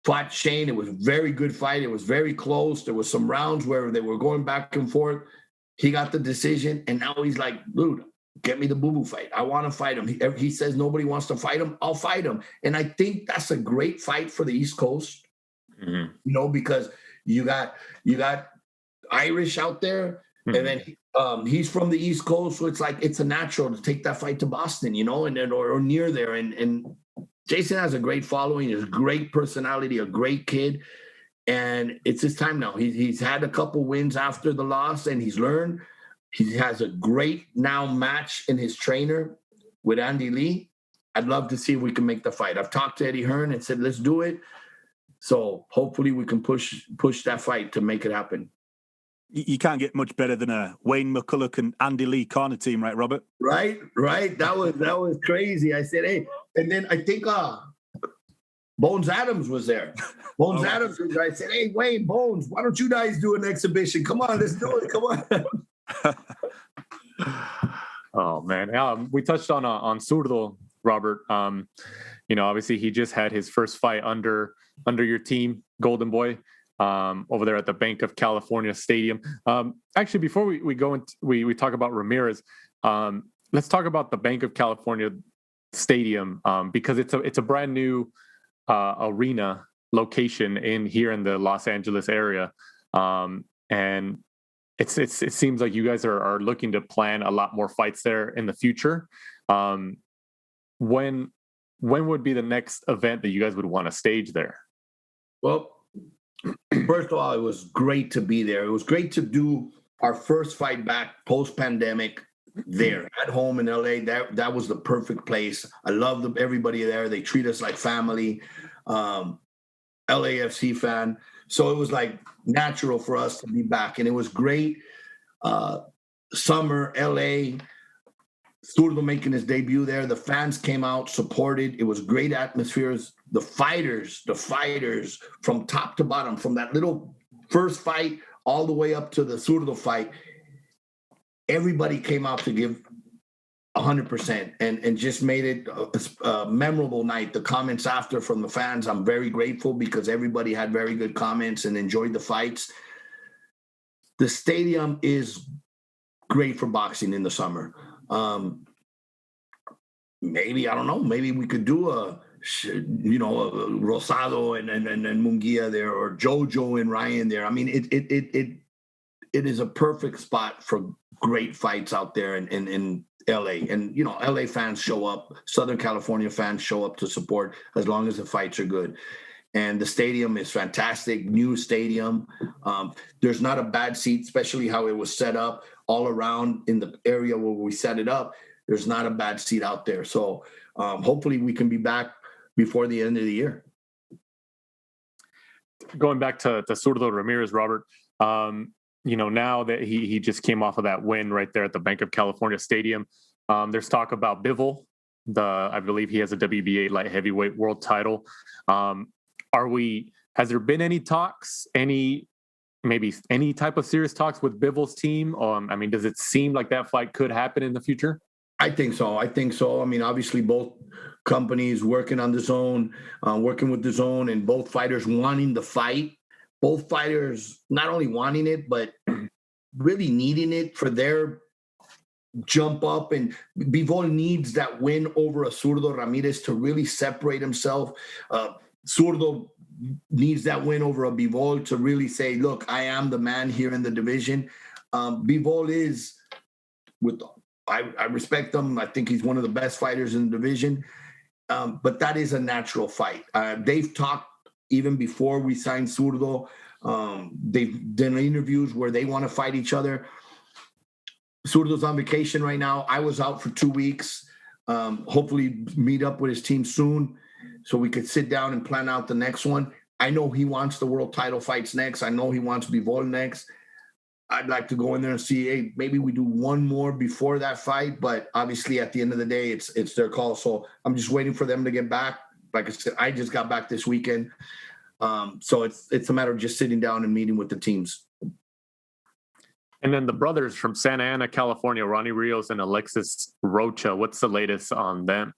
fought Shane. It was a very good fight. It was very close. There was some rounds where they were going back and forth. He got the decision, and now he's like, dude, get me the boo-boo fight. I want to fight him. He says nobody wants to fight him. I'll fight him. And I think that's a great fight for the East Coast, because you got Irish out there, and then he's from the East Coast, so it's a natural to take that fight to Boston, and then or near there. And Jason has a great following, he's a great personality, a great kid, and it's his time now. He's had a couple wins after the loss, and he's learned. He has a great now match in his trainer with Andy Lee. I'd love to see if we can make the fight. I've talked to Eddie Hearn and said, let's do it. So hopefully we can push that fight to make it happen. You can't get much better than a Wayne McCulloch and Andy Lee corner team, right, Robert? Right. That was crazy. I said, hey, and then I think Bones Adams was there. Adams, I said, hey, Wayne, Bones, why don't you guys do an exhibition? Come on, let's do it. Come on. Oh man, we touched on Zurdo, Robert. Obviously he just had his first fight under your team, Golden Boy, over there at the Bank of California Stadium. Actually, before we go into we talk about Ramirez, let's talk about the Bank of California Stadium, because it's a brand new arena location here in the Los Angeles area, and it seems like you guys are looking to plan a lot more fights there in the future. When would be the next event that you guys would want to stage there? Well, first of all, it was great to be there. It was great to do our first fight back post-pandemic there at home in LA. That was the perfect place. I love everybody there. They treat us like family. LAFC fan. So it was like natural for us to be back. And it was great. Summer, LA, Zurdo making his debut there. The fans came out, supported. It was great atmospheres. The fighters from top to bottom, from that little first fight all the way up to the Zurdo fight, everybody came out to give 100% and just made it a memorable night. The comments after from the fans, I'm very grateful because everybody had very good comments and enjoyed the fights. The stadium is great for boxing in the summer. Maybe, I don't know, maybe we could do a Rosado and Munguia there, or Jojo and Ryan there. I mean, it is a perfect spot for great fights out there in LA. And, LA fans show up, Southern California fans show up to support as long as the fights are good. And the stadium is fantastic, new stadium. There's not a bad seat, especially how it was set up all around in the area where we set it up. There's not a bad seat out there. So hopefully we can be back before the end of the year. Going back to Zurdo Ramirez, Robert, now that he just came off of that win right there at the Bank of California Stadium, there's talk about Bivol. I believe he has a WBA light heavyweight world title. Has there been any talks, maybe any type of serious talks with Bivol's team? Does it seem like that fight could happen in the future? I think so. I mean, obviously both companies working on the zone, working with the zone, and both fighters wanting the fight. Both fighters not only wanting it, but really needing it for their jump up. And Bivol needs that win over a Zurdo Ramirez to really separate himself. Zurdo needs that win over a Bivol to really say, look, I am the man here in the division. Bivol is, I respect him. I think he's one of the best fighters in the division. But that is a natural fight. They've talked even before we signed Zurdo. They've done interviews where they want to fight each other. Zurdo's on vacation right now. I was out for 2 weeks. Hopefully meet up with his team soon so we could sit down and plan out the next one. I know he wants the world title fights next. I know he wants Bivol next. I'd like to go in there and see, hey, maybe we do one more before that fight. But obviously at the end of the day, it's their call. So I'm just waiting for them to get back. Like I said, I just got back this weekend. So it's a matter of just sitting down and meeting with the teams. And then the brothers from Santa Ana, California, Ronnie Rios and Alexis Rocha, what's the latest on them?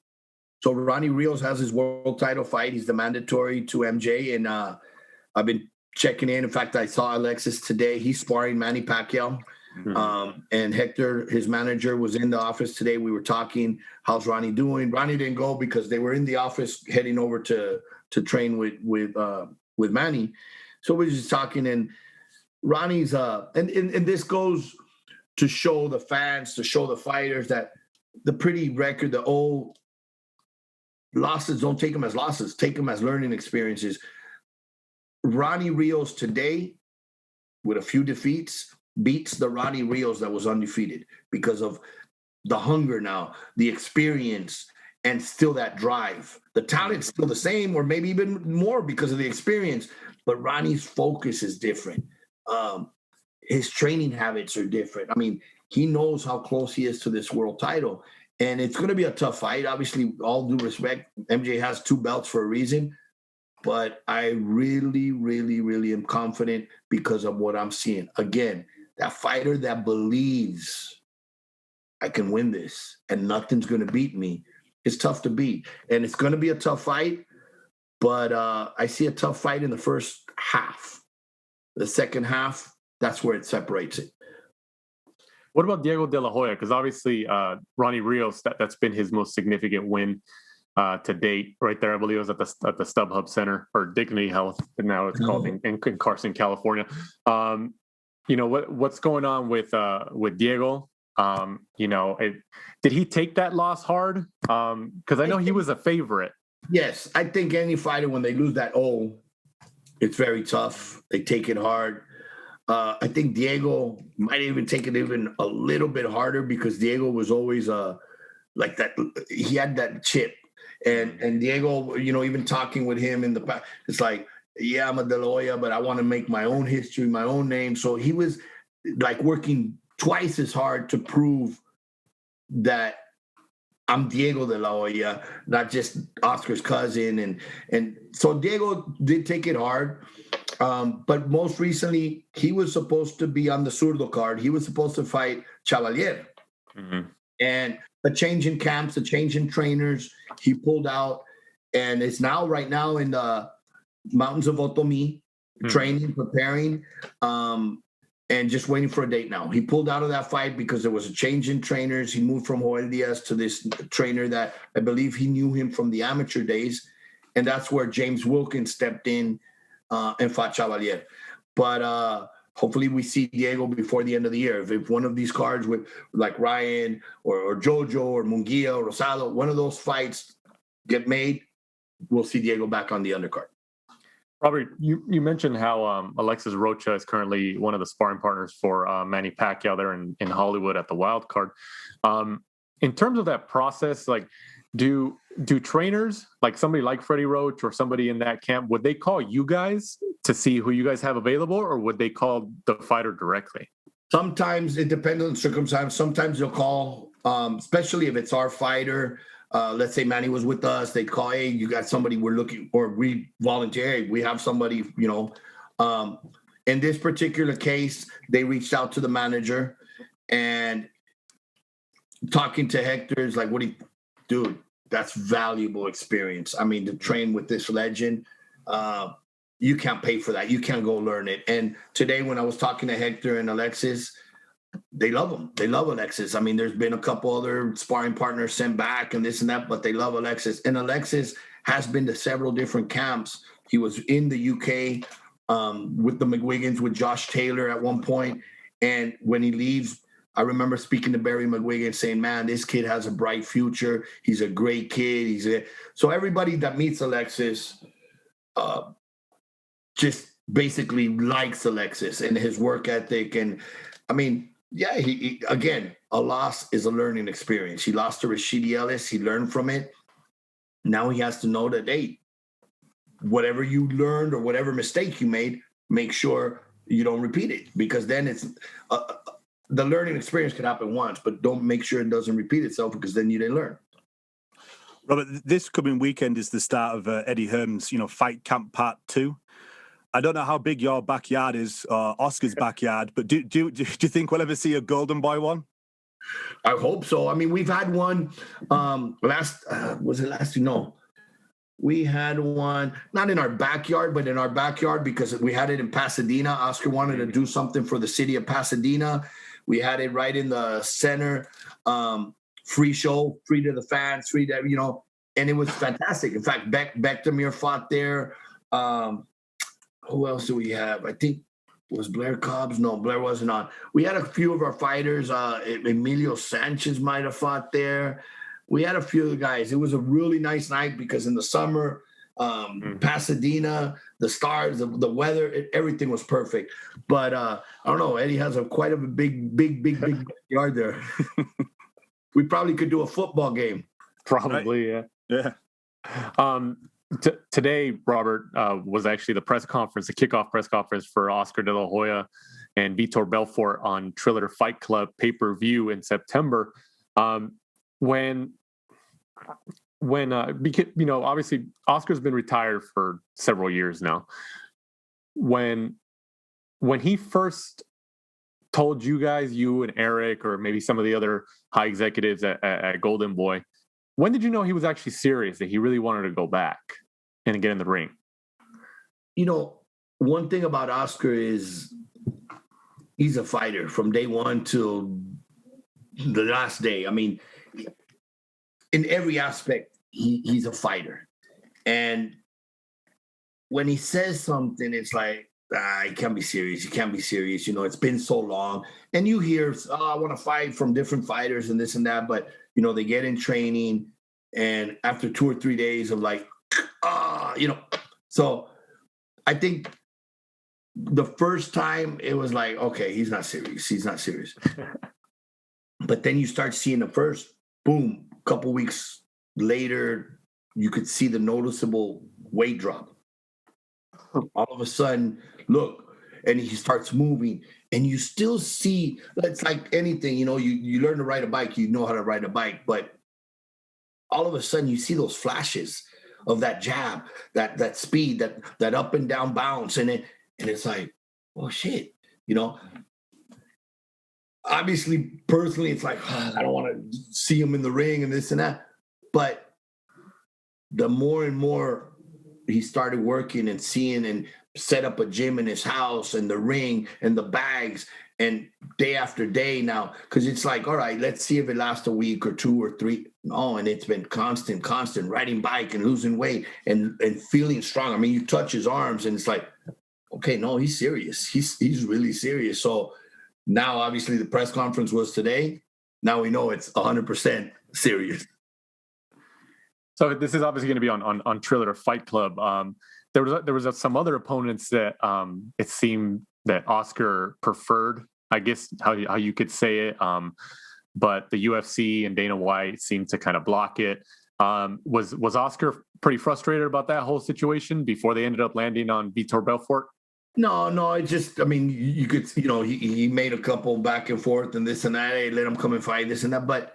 So Ronnie Rios has his world title fight. He's the mandatory to MJ, and I've been checking in. In fact, I saw Alexis today. He's sparring Manny Pacquiao. And Hector, his manager, was in the office today. We were talking, how's Ronnie doing? Ronnie didn't go because they were in the office heading over to train with Manny. So we were just talking, and Ronnie's and this goes to show the fans, to show the fighters that the pretty record, the old losses, don't take them as losses, take them as learning experiences. Ronnie Rios today, with a few defeats, beats the Ronnie Rios that was undefeated because of the hunger now, the experience, and still that drive. The talent's still the same, or maybe even more because of the experience, but Ronnie's focus is different. His training habits are different. I mean, he knows how close he is to this world title, and it's going to be a tough fight. Obviously, all due respect, MJ has 2 belts for a reason, but I really, really, really am confident because of what I'm seeing. Again, that fighter that believes I can win this and nothing's going to beat me, it's tough to beat. And it's going to be a tough fight, but I see a tough fight in the first half. The second half, that's where it separates it. What about Diego De La Hoya? Because obviously Ronnie Rios, that's been his most significant win to date. Right there, I believe it was at the StubHub Center, or Dignity Health, and now it's called in Carson, California. What's going on with Diego? Did he take that loss hard? Because I know he was a favorite. Yes, I think any fighter, when they lose that it's very tough. They take it hard. I think Diego might even take it even a little bit harder because Diego was always like that. He had that chip, and Diego, even talking with him in the past, it's like, yeah, I'm a De La Hoya, but I want to make my own history, my own name. So he was like working twice as hard to prove that I'm Diego De La Hoya, not just Oscar's cousin. And so Diego did take it hard. But most recently, he was supposed to be on the Zurdo card. He was supposed to fight Chevalier. Mm-hmm. And a change in camps, a change in trainers, he pulled out. And it's right now in the mountains of Otomi, training, preparing, and just waiting for a date now. He pulled out of that fight because there was a change in trainers. He moved from Jojo Diaz to this trainer that I believe he knew him from the amateur days. And that's where James Wilkins stepped in and fought Chevalier. But hopefully we see Diego before the end of the year. If one of these cards with like Ryan or Jojo or Munguia or Rosado, one of those fights get made, we'll see Diego back on the undercard. Robert, you mentioned how Alexis Rocha is currently one of the sparring partners for Manny Pacquiao there in Hollywood at the Wild Card. In terms of that process, like, do trainers, like somebody like Freddie Roach or somebody in that camp, would they call you guys to see who you guys have available, or would they call the fighter directly? Sometimes it depends on the circumstance. Sometimes they'll call, especially if it's our fighter. Let's say Manny was with us, they'd call, hey, you got somebody we're looking, or we volunteer, we have somebody, in this particular case, they reached out to the manager, and talking to Hector is like, dude, that's valuable experience. I mean, to train with this legend, you can't pay for that. You can't go learn it. And today when I was talking to Hector and Alexis, they love him. They love Alexis. I mean, there's been a couple other sparring partners sent back and this and that, but they love Alexis. And Alexis has been to several different camps. He was in the UK with the McGuigans, with Josh Taylor at one point. And when he leaves, I remember speaking to Barry McGuigan saying, man, this kid has a bright future. He's a great kid. So everybody that meets Alexis just basically likes Alexis and his work ethic. And I mean, yeah, he again, a loss is a learning experience. He lost to Rashidi Ellis. He learned from it. Now he has to know that, hey, whatever you learned or whatever mistake you made, make sure you don't repeat it, because then it's the learning experience could happen once, but don't make sure it doesn't repeat itself, because then you didn't learn. Robert, this coming weekend is the start of Eddie Hearn's, Fight Camp Part 2. I don't know how big your backyard is, or Oscar's backyard, but do you think we'll ever see a Golden Boy one? I hope so. I mean, we've had one was it last year? No. We had one, not in our backyard, but in our backyard because we had it in Pasadena. Oscar wanted to do something for the city of Pasadena. We had it right in the center, free show, free to the fans, free to, and it was fantastic. In fact, Bektamir fought there. Who else do we have? I think was Blair Cobbs. No, Blair wasn't on. We had a few of our fighters. Emilio Sanchez might have fought there. We had a few of the guys. It was a really nice night because in the summer, Pasadena, the stars, the weather, everything was perfect. But I don't know. Eddie has quite a big yard there. We probably could do a football game. Probably, right? Yeah. Today, Robert, was actually the kickoff press conference for Oscar De La Hoya and Vitor Belfort on Triller Fight Club pay-per-view in September. Because, obviously Oscar's been retired for several years now. When he first told you guys, you and Eric, or maybe some of the other high executives at Golden Boy, when did you know he was actually serious, that he really wanted to go back and get in the ring? One thing about Oscar is he's a fighter from day one till the last day. I mean, in every aspect, he's a fighter. And when he says something, it's like, he can't be serious. You can't be serious. It's been so long. And you hear, I want to fight from different fighters and this and that. But, they get in training. And after 2 or 3 days of like, So I think the first time it was like, okay, he's not serious. He's not serious. But then you start seeing the first, boom, couple weeks later, you could see the noticeable weight drop. All of a sudden, look, and he starts moving, and you still see, it's like anything, you learn to ride a bike, you know how to ride a bike, but all of a sudden you see those flashes of that jab, that speed, that up and down bounce, and it's like, oh shit, Obviously, personally, it's like, I don't want to see him in the ring and this and that. But the more and more he started working and seeing and set up a gym in his house and the ring and the bags and day after day now, because it's like, all right, let's see if it lasts a week or 2 or 3. No, and it's been constant riding bike and losing weight and feeling strong. I mean, you touch his arms and it's like, okay, no, he's serious. He's really serious. So now, obviously, the press conference was today. Now we know it's 100% serious. So this is obviously going to be on Triller Fight Club. There was some other opponents that it seemed that Oscar preferred, I guess how you could say it. But the UFC and Dana White seemed to kind of block it. Was Oscar pretty frustrated about that whole situation before they ended up landing on Vitor Belfort? No, it just, I mean, you could, he made a couple back and forth and this and that. Hey, let him come and fight this and that. But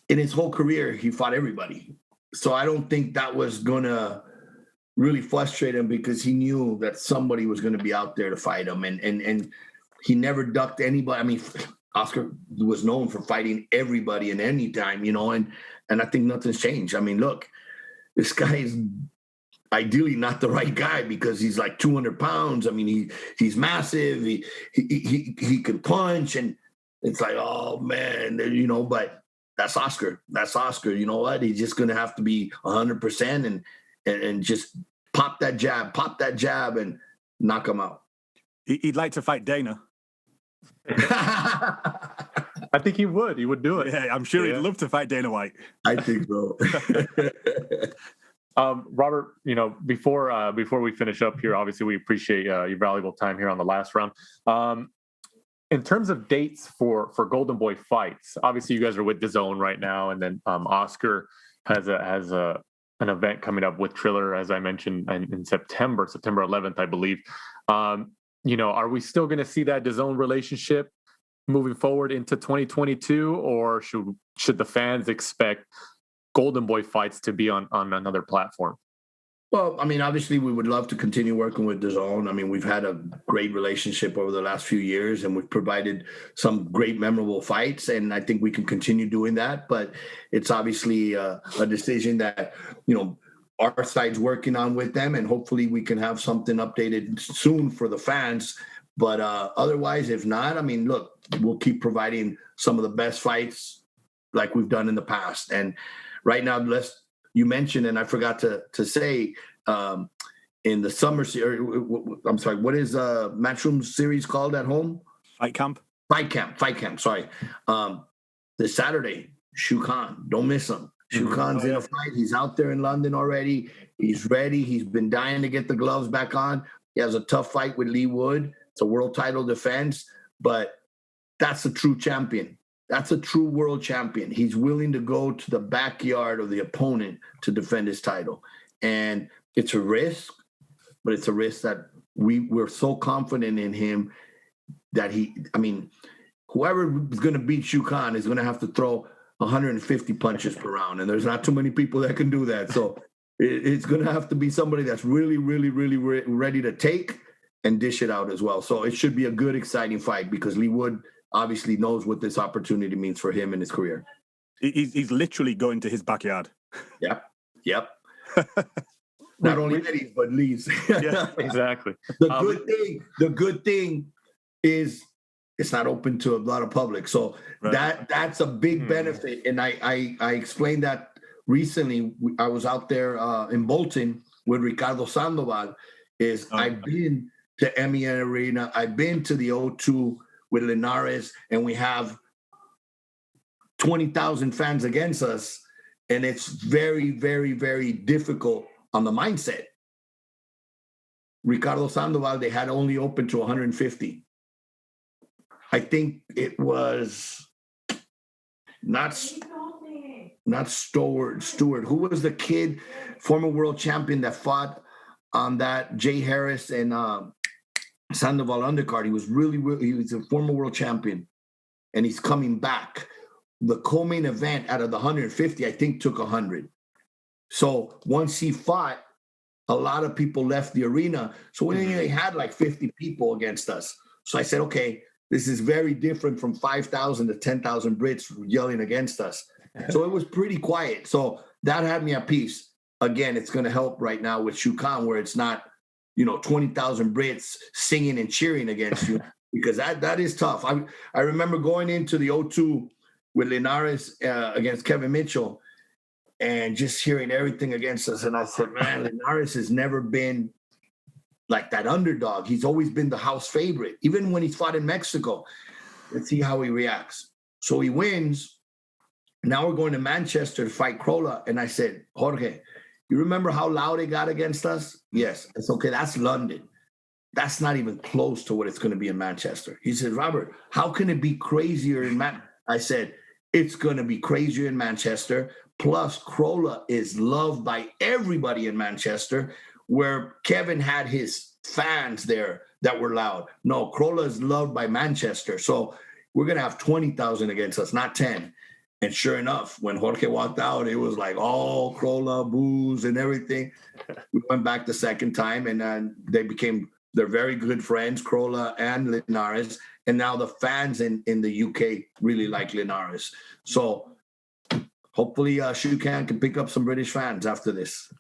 in his whole career, he fought everybody. So I don't think that was going to really frustrate him because he knew that somebody was going to be out there to fight him. And he never ducked anybody. I mean, Oscar was known for fighting everybody and any time, and I think nothing's changed. I mean, look, this guy is ideally not the right guy because he's like 200 pounds. I mean, he's massive. He can punch, and it's like, oh man, but that's Oscar. That's Oscar. You know what? He's just gonna have to be 100% and just pop that jab and knock him out. He'd like to fight Dana. I think he would. He would do it. Yeah, I'm sure he'd love to fight Dana White. I think so. Robert, before we finish up here, obviously we appreciate your valuable time here on the last round. In terms of dates for Golden Boy fights, obviously you guys are with DAZN right now, and then Oscar has an event coming up with Triller, as I mentioned, in September 11th, I believe. Are we still going to see that DAZN relationship moving forward into 2022, or should the fans expect Golden Boy fights to be on another platform? Well, I mean, obviously, we would love to continue working with DAZN. I mean, we've had a great relationship over the last few years, and we've provided some great, memorable fights, and I think we can continue doing that. But it's obviously a decision that, our side's working on with them, and hopefully we can have something updated soon for the fans. But otherwise, if not, I mean, look, we'll keep providing some of the best fights like we've done in the past. And right now, you mentioned, and I forgot to say, in the summer series, I'm sorry, what is Matchroom series called at home? Fight Camp, sorry. This Saturday, Shu Khan, don't miss him. Shu Khan's in a fight. He's out there in London already. He's ready. He's been dying to get the gloves back on. He has a tough fight with Lee Wood. It's a world title defense, but that's a true champion. That's a true world champion. He's willing to go to the backyard of the opponent to defend his title. And it's a risk, but it's a risk that we're so confident in him that whoever is going to beat Shu Khan is going to have to throw 150 punches per round. And there's not too many people that can do that. So it's going to have to be somebody that's really, really, really ready to take and dish it out as well. So it should be a good, exciting fight because Lee Wood obviously knows what this opportunity means for him in his career. He's literally going to his backyard. Yep. Not only Eddie's, but Lee's. Yeah, exactly. The good thing is it's not open to a lot of public. So that's a big benefit. And I explained that recently. I was out there in Bolton with Ricardo Sandoval. I've been to MEN Arena. I've been to the O2 with Linares, and we have 20,000 fans against us. And it's very, very, very difficult on the mindset. Ricardo Sandoval, they had only opened to 150. I think it was not Stewart. Who was the kid, former world champion that fought on that Jay Harris and Sandoval undercard? He was he was a former world champion, and he's coming back. The co-main event out of the 150, I think, took 100. So once he fought, a lot of people left the arena. So we only had like 50 people against us. So I said, okay, this is very different from 5,000 to 10,000 Brits yelling against us. So it was pretty quiet. So that had me at peace. Again, it's going to help right now with Shu Khan, where it's not, 20,000 Brits singing and cheering against you, because that is tough. I remember going into the O2 with Linares against Kevin Mitchell and just hearing everything against us. And I said, man, Linares has never been like that underdog. He's always been the house favorite, even when he's fought in Mexico. Let's see how he reacts. So he wins. Now we're going to Manchester to fight Crolla. And I said, Jorge, you remember how loud it got against us? Yes. It's okay. That's London. That's not even close to what it's going to be in Manchester. He said, Robert, how can it be crazier in Manchester? I said, it's going to be crazier in Manchester. Plus, Crolla is loved by everybody in Manchester, where Kevin had his fans there that were loud. No, Crolla is loved by Manchester. So we're going to have 20,000 against us, not 10. And sure enough, when Jorge walked out, it was like all Crolla, booze, and everything. We went back the second time, and then they're very good friends, Crolla and Linares. And now the fans in the UK really like Linares. So hopefully Shu Khan can pick up some British fans after this.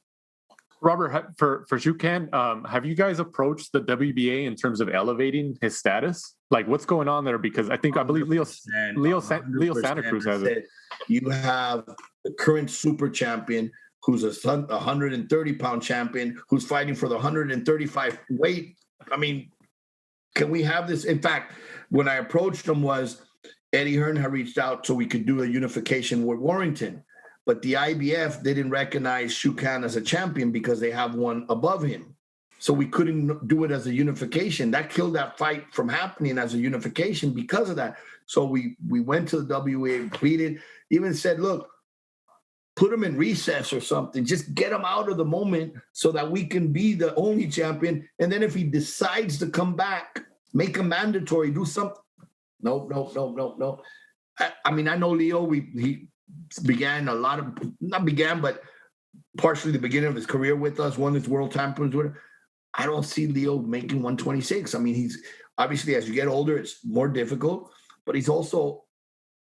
Robert, for Shu Khan, have you guys approached the WBA in terms of elevating his status? Like, what's going on there? Because I believe Leo Santa Cruz has it. You have the current super champion, who's a 130-pound champion, who's fighting for the 135 weight. I mean, can we have this? In fact, when I approached him was Eddie Hearn had reached out so we could do a unification with Warrington. But the IBF didn't recognize Shu Khan as a champion because they have one above him. So we couldn't do it as a unification. That killed that fight from happening as a unification because of that. So we went to the WBA, pleaded, even said, look, put him in recess or something. Just get him out of the moment so that we can be the only champion. And then if he decides to come back, make him mandatory, do something. No. I mean, I know Leo, he began but partially the beginning of his career with us, won his world champions with us. I don't see Leo making 126. I mean, he's obviously, as you get older, it's more difficult, but he's also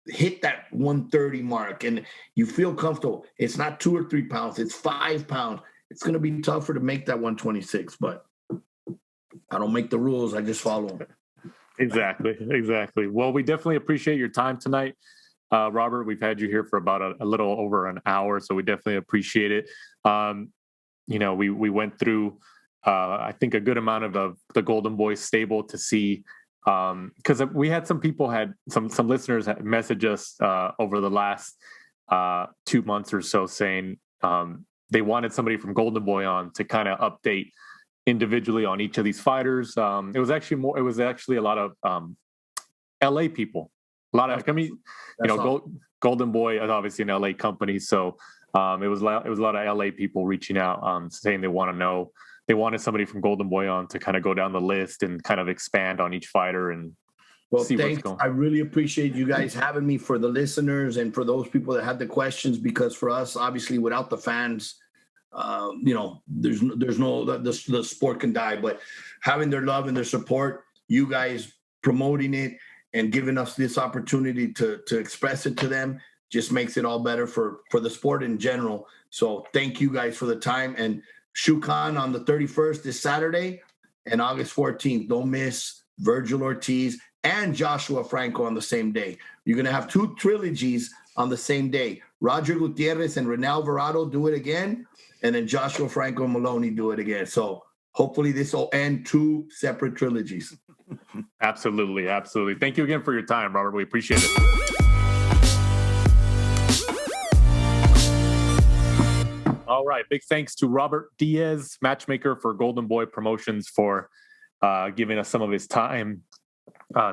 hit that 130 mark and you feel comfortable. It's not 2 or 3 pounds, it's 5 pounds. It's going to be tougher to make that 126, but I don't make the rules. I just follow them. Exactly. Well, we definitely appreciate your time tonight. Robert, we've had you here for about a little over an hour, so we definitely appreciate it. We went through, I think, a good amount of the Golden Boy stable to see, because we had some listeners message us over the last 2 months or so saying they wanted somebody from Golden Boy on to kind of update individually on each of these fighters. It was actually a lot of LA people. Golden Boy is obviously an LA company, so it was a lot of LA people reaching out, saying they wanted somebody from Golden Boy on to kind of go down the list and kind of expand on each fighter and see what's going on. I really appreciate you guys having me, for the listeners and for those people that had the questions, because for us, obviously, without the fans, there's no the sport can die. But having their love and their support, you guys promoting it and giving us this opportunity to express it to them just makes it all better for the sport in general. So thank you guys for the time. And Shukan on the 31st this Saturday, and August 14th. Don't miss Virgil Ortiz and Joshua Franco on the same day. You're going to have 2 trilogies on the same day. Roger Gutierrez and Rene Alvarado do it again, and then Joshua Franco and Maloney do it again. So hopefully this will end 2 separate trilogies. Absolutely. Thank you again for your time, Robert. We appreciate it. All right. Big thanks to Robert Diaz, Matchmaker for Golden Boy Promotions, for giving us some of his time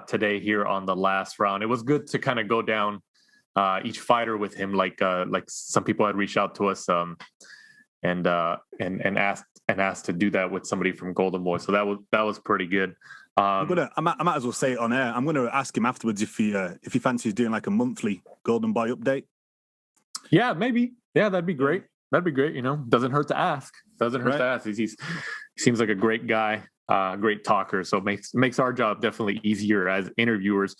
today here on the last round. It was good to kind of go down each fighter with him, like some people had reached out to us and asked to do that with somebody from Golden Boy. So that was pretty good. I might as well say it on air. I'm going to ask him afterwards if he fancies doing like a monthly Golden Boy update. Yeah, maybe. Yeah, that'd be great. Doesn't hurt to ask. He seems like a great guy, great talker. So it makes our job definitely easier as interviewers.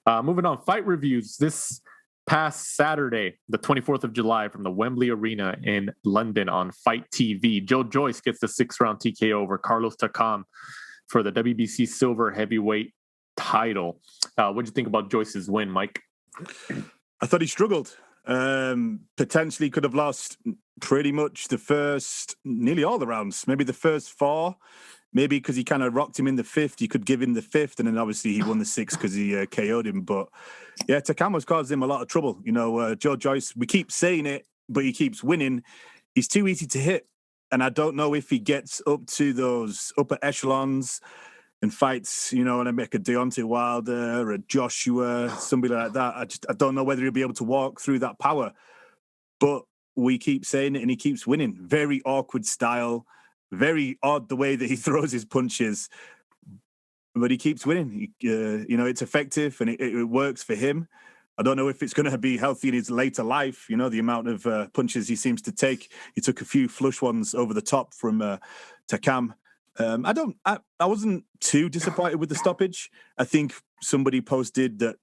Moving on, fight reviews. This past Saturday, the 24th of July, from the Wembley Arena in London on Fight TV, Joe Joyce gets the 6-round TKO over Carlos Takam for the WBC silver heavyweight title. What did you think about Joyce's win, Mike? I thought he struggled. Potentially could have lost pretty much nearly all the rounds. Maybe the first 4. Maybe because he kind of rocked him in the 5th, you could give him the 5th, and then obviously he won the 6th because he KO'd him. But yeah, Takam was causing him a lot of trouble. Joe Joyce, we keep saying it, but he keeps winning. He's too easy to hit. And I don't know if he gets up to those upper echelons and fights, and make a Deontay Wilder, a Joshua, somebody like that. I don't know whether he'll be able to walk through that power. But we keep saying it, and he keeps winning. Very awkward style, very odd the way that he throws his punches. But he keeps winning. It's effective, and it works for him. I don't know if it's going to be healthy in his later life, the amount of punches he seems to take. He took a few flush ones over the top from Takam. I wasn't too disappointed with the stoppage. I think somebody posted that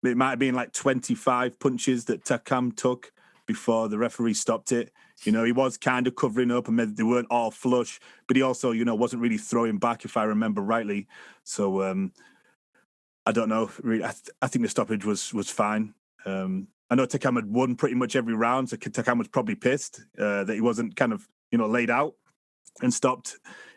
it might have been like 25 punches that Takam took before the referee stopped it. He was kind of covering up, and they weren't all flush, but he also, wasn't really throwing back, if I remember rightly. So, I don't know. I think the stoppage was fine. I know Takam had won pretty much every round, so Takam was probably pissed that he wasn't kind of laid out and stopped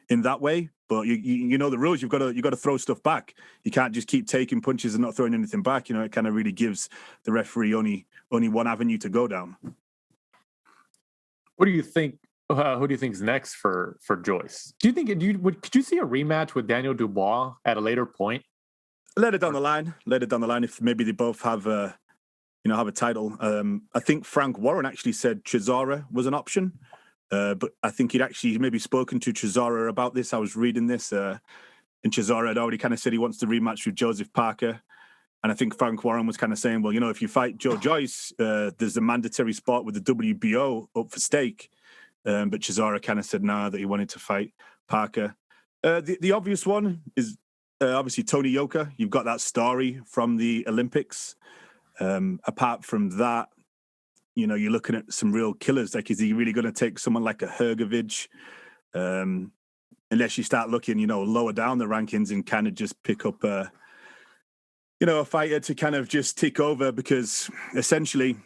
in that way. But you know the rules. You've got to throw stuff back. You can't just keep taking punches and not throwing anything back. It kind of really gives the referee only one avenue to go down. What do you think? Who do you think is next for Joyce? Do you think could you see a rematch with Daniel Dubois at a later point? Let it down the line. If maybe they both have a title. I think Frank Warren actually said Chisora was an option, but I think he'd actually maybe spoken to Chisora about this. I was reading this, and Chisora had already kind of said he wants to rematch with Joseph Parker. And I think Frank Warren was kind of saying, well, if you fight Joe Joyce, there's a mandatory spot with the WBO up for stake. but Chisora kind of said that he wanted to fight Parker. The obvious one is obviously Tony Yoka. You've got that story from the Olympics. Apart from that, you're looking at some real killers. Like, is he really going to take someone like a Hrgovic? Unless you start looking, lower down the rankings and kind of just pick up a fighter to kind of just tick over, because essentially,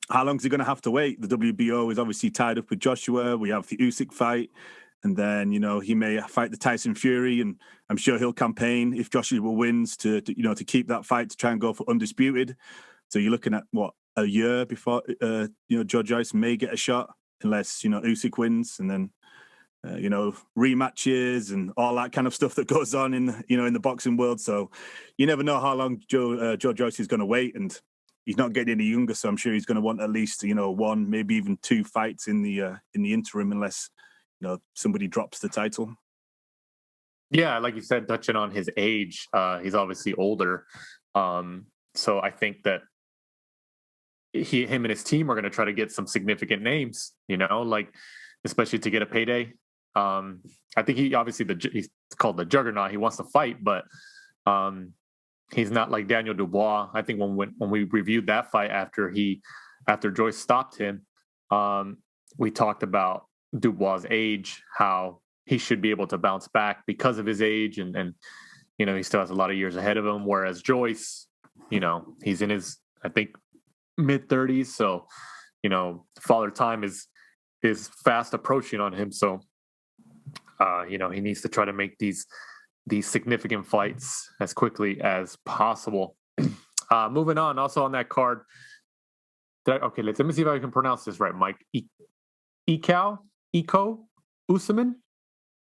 how long is he going to have to wait? The WBO is obviously tied up with Joshua. We have the Usyk fight. And then, he may fight the Tyson Fury, and I'm sure he'll campaign if Joshua wins to keep that fight, to try and go for undisputed. So you're looking at a year before Joe Joyce may get a shot, unless Usyk wins, and then rematches and all that kind of stuff that goes on in the boxing world. So you never know how long Joe Joyce is going to wait, and he's not getting any younger, so I'm sure he's going to want at least one, maybe even two fights in the interim, unless somebody drops the title. Yeah, like you said, touching on his age, he's obviously older. So I think that him and his team are going to try to get some significant names, especially to get a payday. I think he's called the Juggernaut. He wants to fight, but he's not like Daniel Dubois. I think when we reviewed that fight after Joyce stopped him, we talked about Dubois' age, how he should be able to bounce back because of his age, and he still has a lot of years ahead of him. Whereas Joyce, he's in his, I think, mid-30s, so father time is fast approaching on him. So he needs to try to make these significant fights as quickly as possible. Moving on, also on that card. Let me see if I can pronounce this right, Mike. Eko Usman?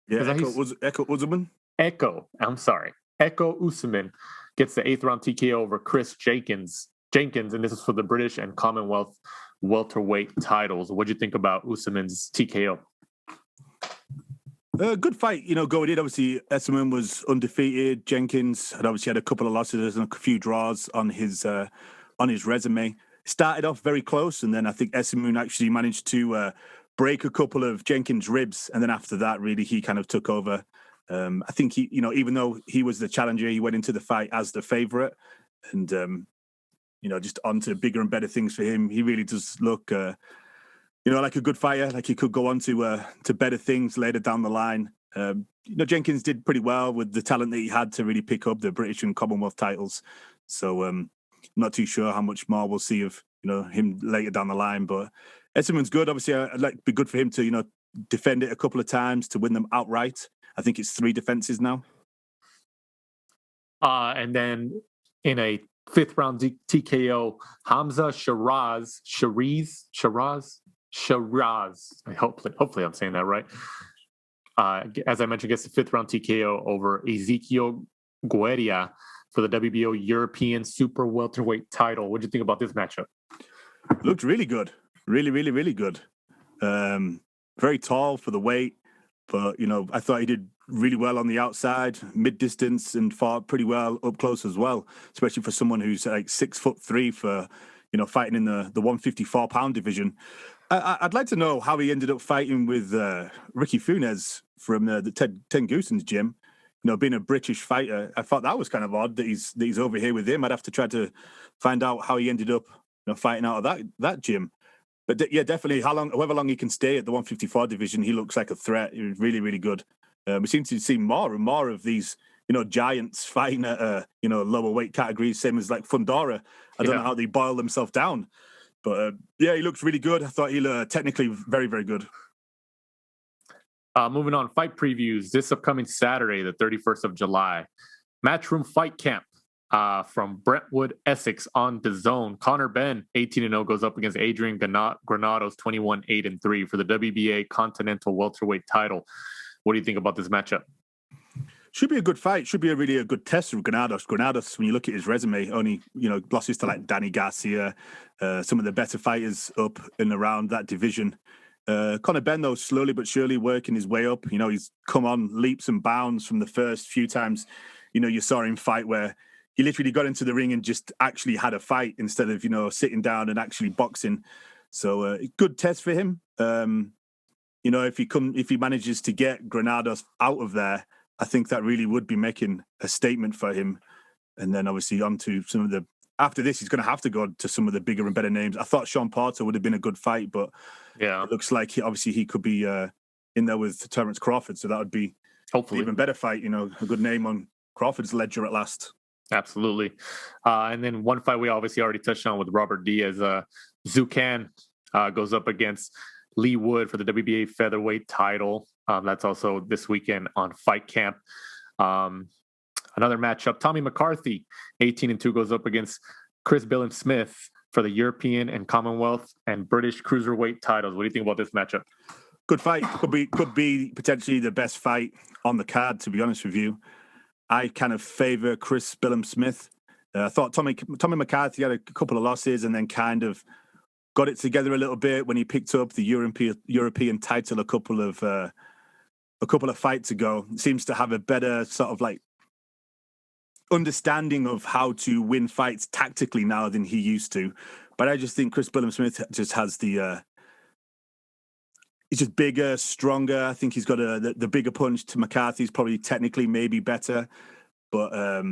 Yeah, Eko Usman. I'm sorry. Eko Usman gets the 8th round TKO over Chris Jenkins, and this is for the British and Commonwealth welterweight titles. What do you think about Usman's TKO? Good fight, going in. Obviously, Usman was undefeated. Jenkins had obviously had a couple of losses and a few draws on his resume. Started off very close, and then I think Usman actually managed to break a couple of Jenkins' ribs, and then after that, really, he kind of took over. I think he, even though he was the challenger, he went into the fight as the favorite, and just on to bigger and better things for him. He really does look, like a good fighter. Like he could go on to better things later down the line. Jenkins did pretty well with the talent that he had to really pick up the British and Commonwealth titles. So not too sure how much more we'll see of him later down the line, but Usman's good. Obviously, I'd like to be good for him to defend it a couple of times to win them outright. I think it's 3 defenses now. And then in a 5th round TKO, Hamza Shiraz. Hopefully I'm saying that right. As I mentioned, gets the 5th round TKO over Ezekiel Guerrilla for the WBO European Super Welterweight title. What do you think about this matchup? Looked really good. Really, really, really good. Very tall for the weight, but, I thought he did really well on the outside, mid-distance, and fought pretty well up close as well, especially for someone who's like 6'3" for, fighting in the 154-pound division. I'd like to know how he ended up fighting with Ricky Funes from the Ted Goosens gym. Being a British fighter, I thought that was kind of odd that he's over here with him. I'd have to try to find out how he ended up fighting out of that gym. But definitely, however long he can stay at the 154 division, he looks like a threat. He was really, really good. We seem to see more and more of these, giants fighting at, lower weight categories, same as like Fundora. I don't know how they boil themselves down. But, he looks really good. I thought he technically very, very good. Moving on, fight previews. This upcoming Saturday, the 31st of July. Matchroom Fight Camp from Brentwood, Essex on DAZN. Conor Benn, 18-0, goes up against Adrian Granados, 21-8-3 for the WBA Continental Welterweight title. What do you think about this matchup? Should be a good fight. Should be a really good test of Granados. Granados, when you look at his resume, only losses to like Danny Garcia, some of the better fighters up and around that division. Conor Benn, though, slowly but surely working his way up. He's come on leaps and bounds from the first few times. You saw him fight where he literally got into the ring and just actually had a fight instead of sitting down and actually boxing. So good test for him. if he manages to get Granados out of there, I think that really would be making a statement for him. And then obviously on to some of the, after this, he's going to have to go to some of the bigger and better names. I thought Sean Porter would have been a good fight, but it looks like he could be in there with Terence Crawford. So that would be hopefully an even better fight, a good name on Crawford's ledger at last. Absolutely. And then one fight we obviously already touched on with Robert Diaz. Zucan goes up against Lee Wood for the WBA featherweight title. That's also this weekend on Fight Camp. Another matchup, Tommy McCarthy, 18-2, goes up against Chris Billam-Smith for the European and Commonwealth and British cruiserweight titles. What do you think about this matchup? Good fight. Could be potentially the best fight on the card, to be honest with you. I kind of favor Chris Billam-Smith. I thought Tommy McCarthy had a couple of losses and then kind of got it together a little bit when he picked up the European title a couple of fights ago. Seems to have a better sort of like understanding of how to win fights tactically now than he used to. But I just think Chris Billam-Smith just has he's just bigger, stronger. I think he's got the bigger punch to McCarthy's probably technically maybe better. But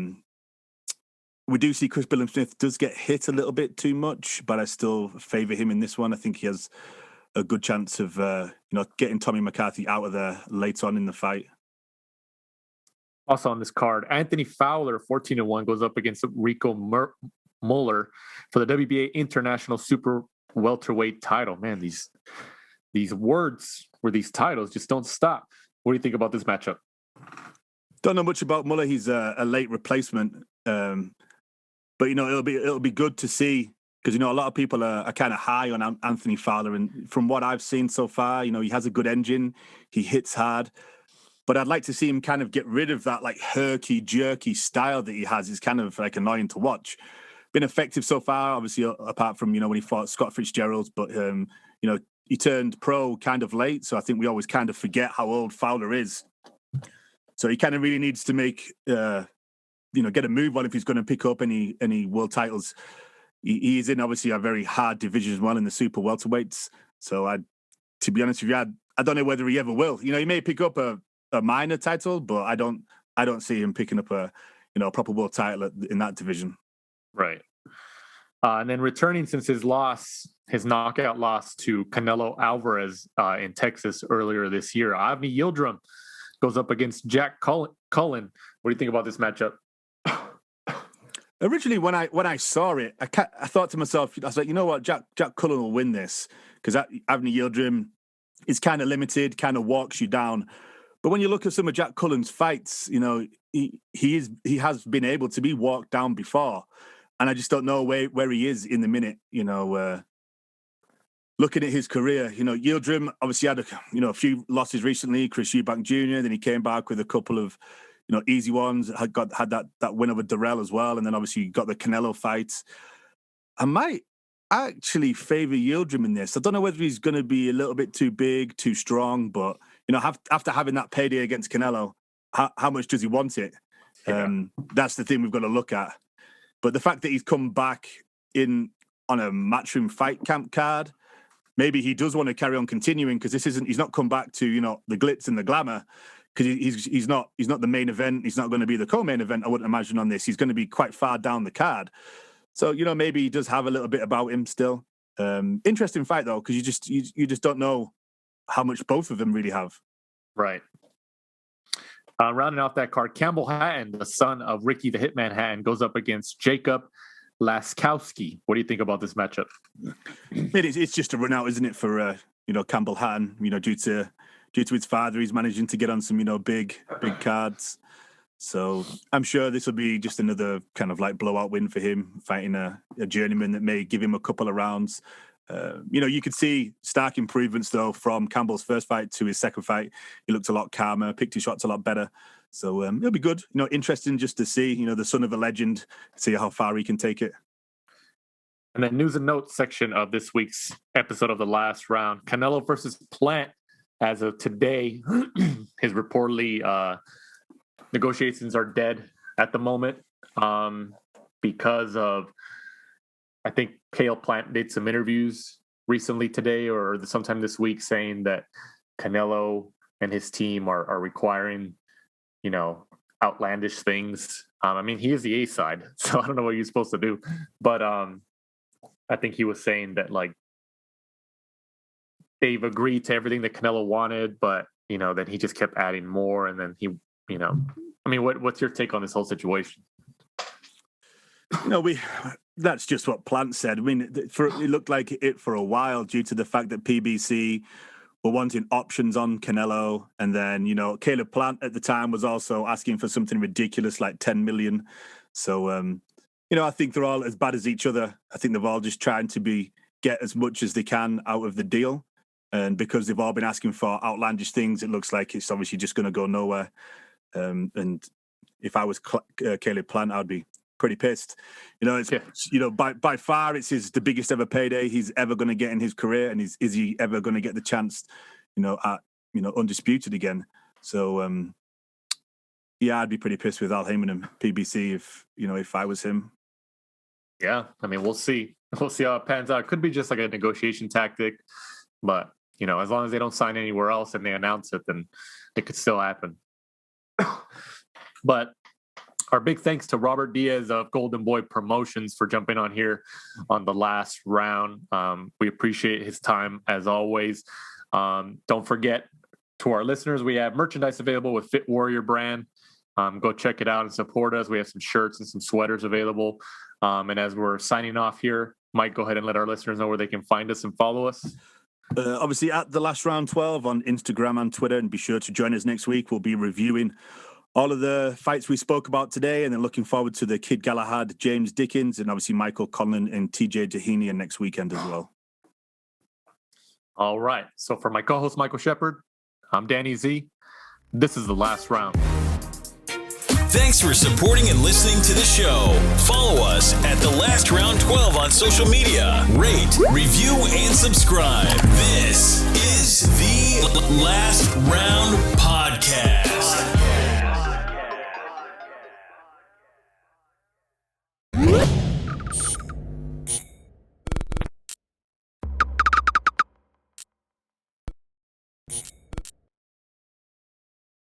we do see Chris Billam-Smith does get hit a little bit too much, but I still favor him in this one. I think he has a good chance of getting Tommy McCarthy out of there later on in the fight. Also on this card, Anthony Fowler, 14-1, goes up against Rico Muller for the WBA International Super Welterweight title. Man, these words or these titles just don't stop. What do you think about this matchup? Don't know much about Muller. He's a late replacement, but it'll be good to see because a lot of people are kind of high on Anthony Fowler, and from what I've seen so far, he has a good engine. He hits hard. But I'd like to see him kind of get rid of that like herky, jerky style that he has. It's kind of like annoying to watch. Been effective so far, obviously, apart from, when he fought Scott Fitzgerald. But, he turned pro kind of late. So I think we always kind of forget how old Fowler is. So he kind of really needs to make, get a move on if he's going to pick up any world titles. He is in, obviously, a very hard division as well in the super welterweights. So to be honest with you, I don't know whether he ever will. He may pick up a minor title, but I don't see him picking up a proper world title in that division. Right. And then returning since his knockout loss to Canelo Alvarez in Texas earlier this year, Avni Yildirim goes up against Jack Cullen. What do you think about this matchup? Originally, when I saw it, I thought to myself, I was like, you know what, Jack Cullen will win this because Avni Yildirim is kind of limited, kind of walks you down. But when you look at some of Jack Cullen's fights, he has been able to be walked down before, and I just don't know where he is in the minute. Looking at his career, Yildirim obviously had a few losses recently. Chris Eubank Jr. Then he came back with a couple of easy ones. Had that win over Durrell as well, and then obviously got the Canelo fights. I might actually favor Yildirim in this. I don't know whether he's going to be a little bit too big, too strong, but after having that payday against Canelo, how much does he want it? That's the thing we've got to look at. But the fact that he's come back on a Matchroom Fight Camp card, maybe he does want to carry on continuing because he's not come back to the glitz and the glamour because he's not the main event. He's not going to be the co-main event. I wouldn't imagine on this. He's going to be quite far down the card. So maybe he does have a little bit about him still. Interesting fight though because you just don't know how much both of them really have. Right. Rounding off that card, Campbell Hatton, the son of Ricky the Hitman Hatton, goes up against Jacob Laskowski. What do you think about this matchup? It's just a run out, isn't it, for Campbell Hatton? Due to his father, he's managing to get on some big cards. So I'm sure this will be just another kind of like blowout win for him, fighting a journeyman that may give him a couple of rounds. You could see stark improvements though from Campbell's first fight to his second fight. He looked a lot calmer, picked his shots a lot better. So it'll be good. Interesting just to see, the son of a legend, see how far he can take it. And then news and notes section of this week's episode of The Last Round. Canelo versus Plant. As of today, his reportedly negotiations are dead at the moment because of, I think Canelo-Plant did some interviews recently today or sometime this week saying that Canelo and his team are requiring, outlandish things. I mean, he is the A side, so I don't know what you're supposed to do. But I think he was saying that, like, they've agreed to everything that Canelo wanted, but, then he just kept adding more. And then he, I mean, what's your take on this whole situation? That's just what Plant said. I mean, it looked like it for a while due to the fact that PBC were wanting options on Canelo. And then, Canelo-Plant at the time was also asking for something ridiculous like 10 million. So, I think they're all as bad as each other. I think they've all just trying to get as much as they can out of the deal. And because they've all been asking for outlandish things, it looks like it's obviously just going to go nowhere. And if I was Canelo-Plant, I'd be pretty pissed. By far it's the biggest ever payday he's ever going to get in his career, and is he ever going to get the chance at undisputed again? So I'd be pretty pissed with Al Heyman and PBC if I was him. Yeah, I mean, we'll see how it pans out. It could be just like a negotiation tactic, but as long as they don't sign anywhere else and they announce it, then it could still happen. But our big thanks to Robert Diaz of Golden Boy Promotions for jumping on here on the last round. We appreciate his time as always. Don't forget, to our listeners, we have merchandise available with Fit Warrior brand. Go check it out and support us. We have some shirts and some sweaters available. And as we're signing off here, Mike, go ahead and let our listeners know where they can find us and follow us. Obviously, at The Last Round 12 on Instagram and Twitter. And be sure to join us next week. We'll be reviewing all of the fights we spoke about today, and then looking forward to the Kid Galahad, James Dickens, and obviously Michael Conlon and TJ Dahenian next weekend as well. All right. So for my co-host, Michael Shepard, I'm Danny Z. This is The Last Round. Thanks for supporting and listening to the show. Follow us at The Last Round 12 on social media. Rate, review, and subscribe. This is The Last Round Podcast.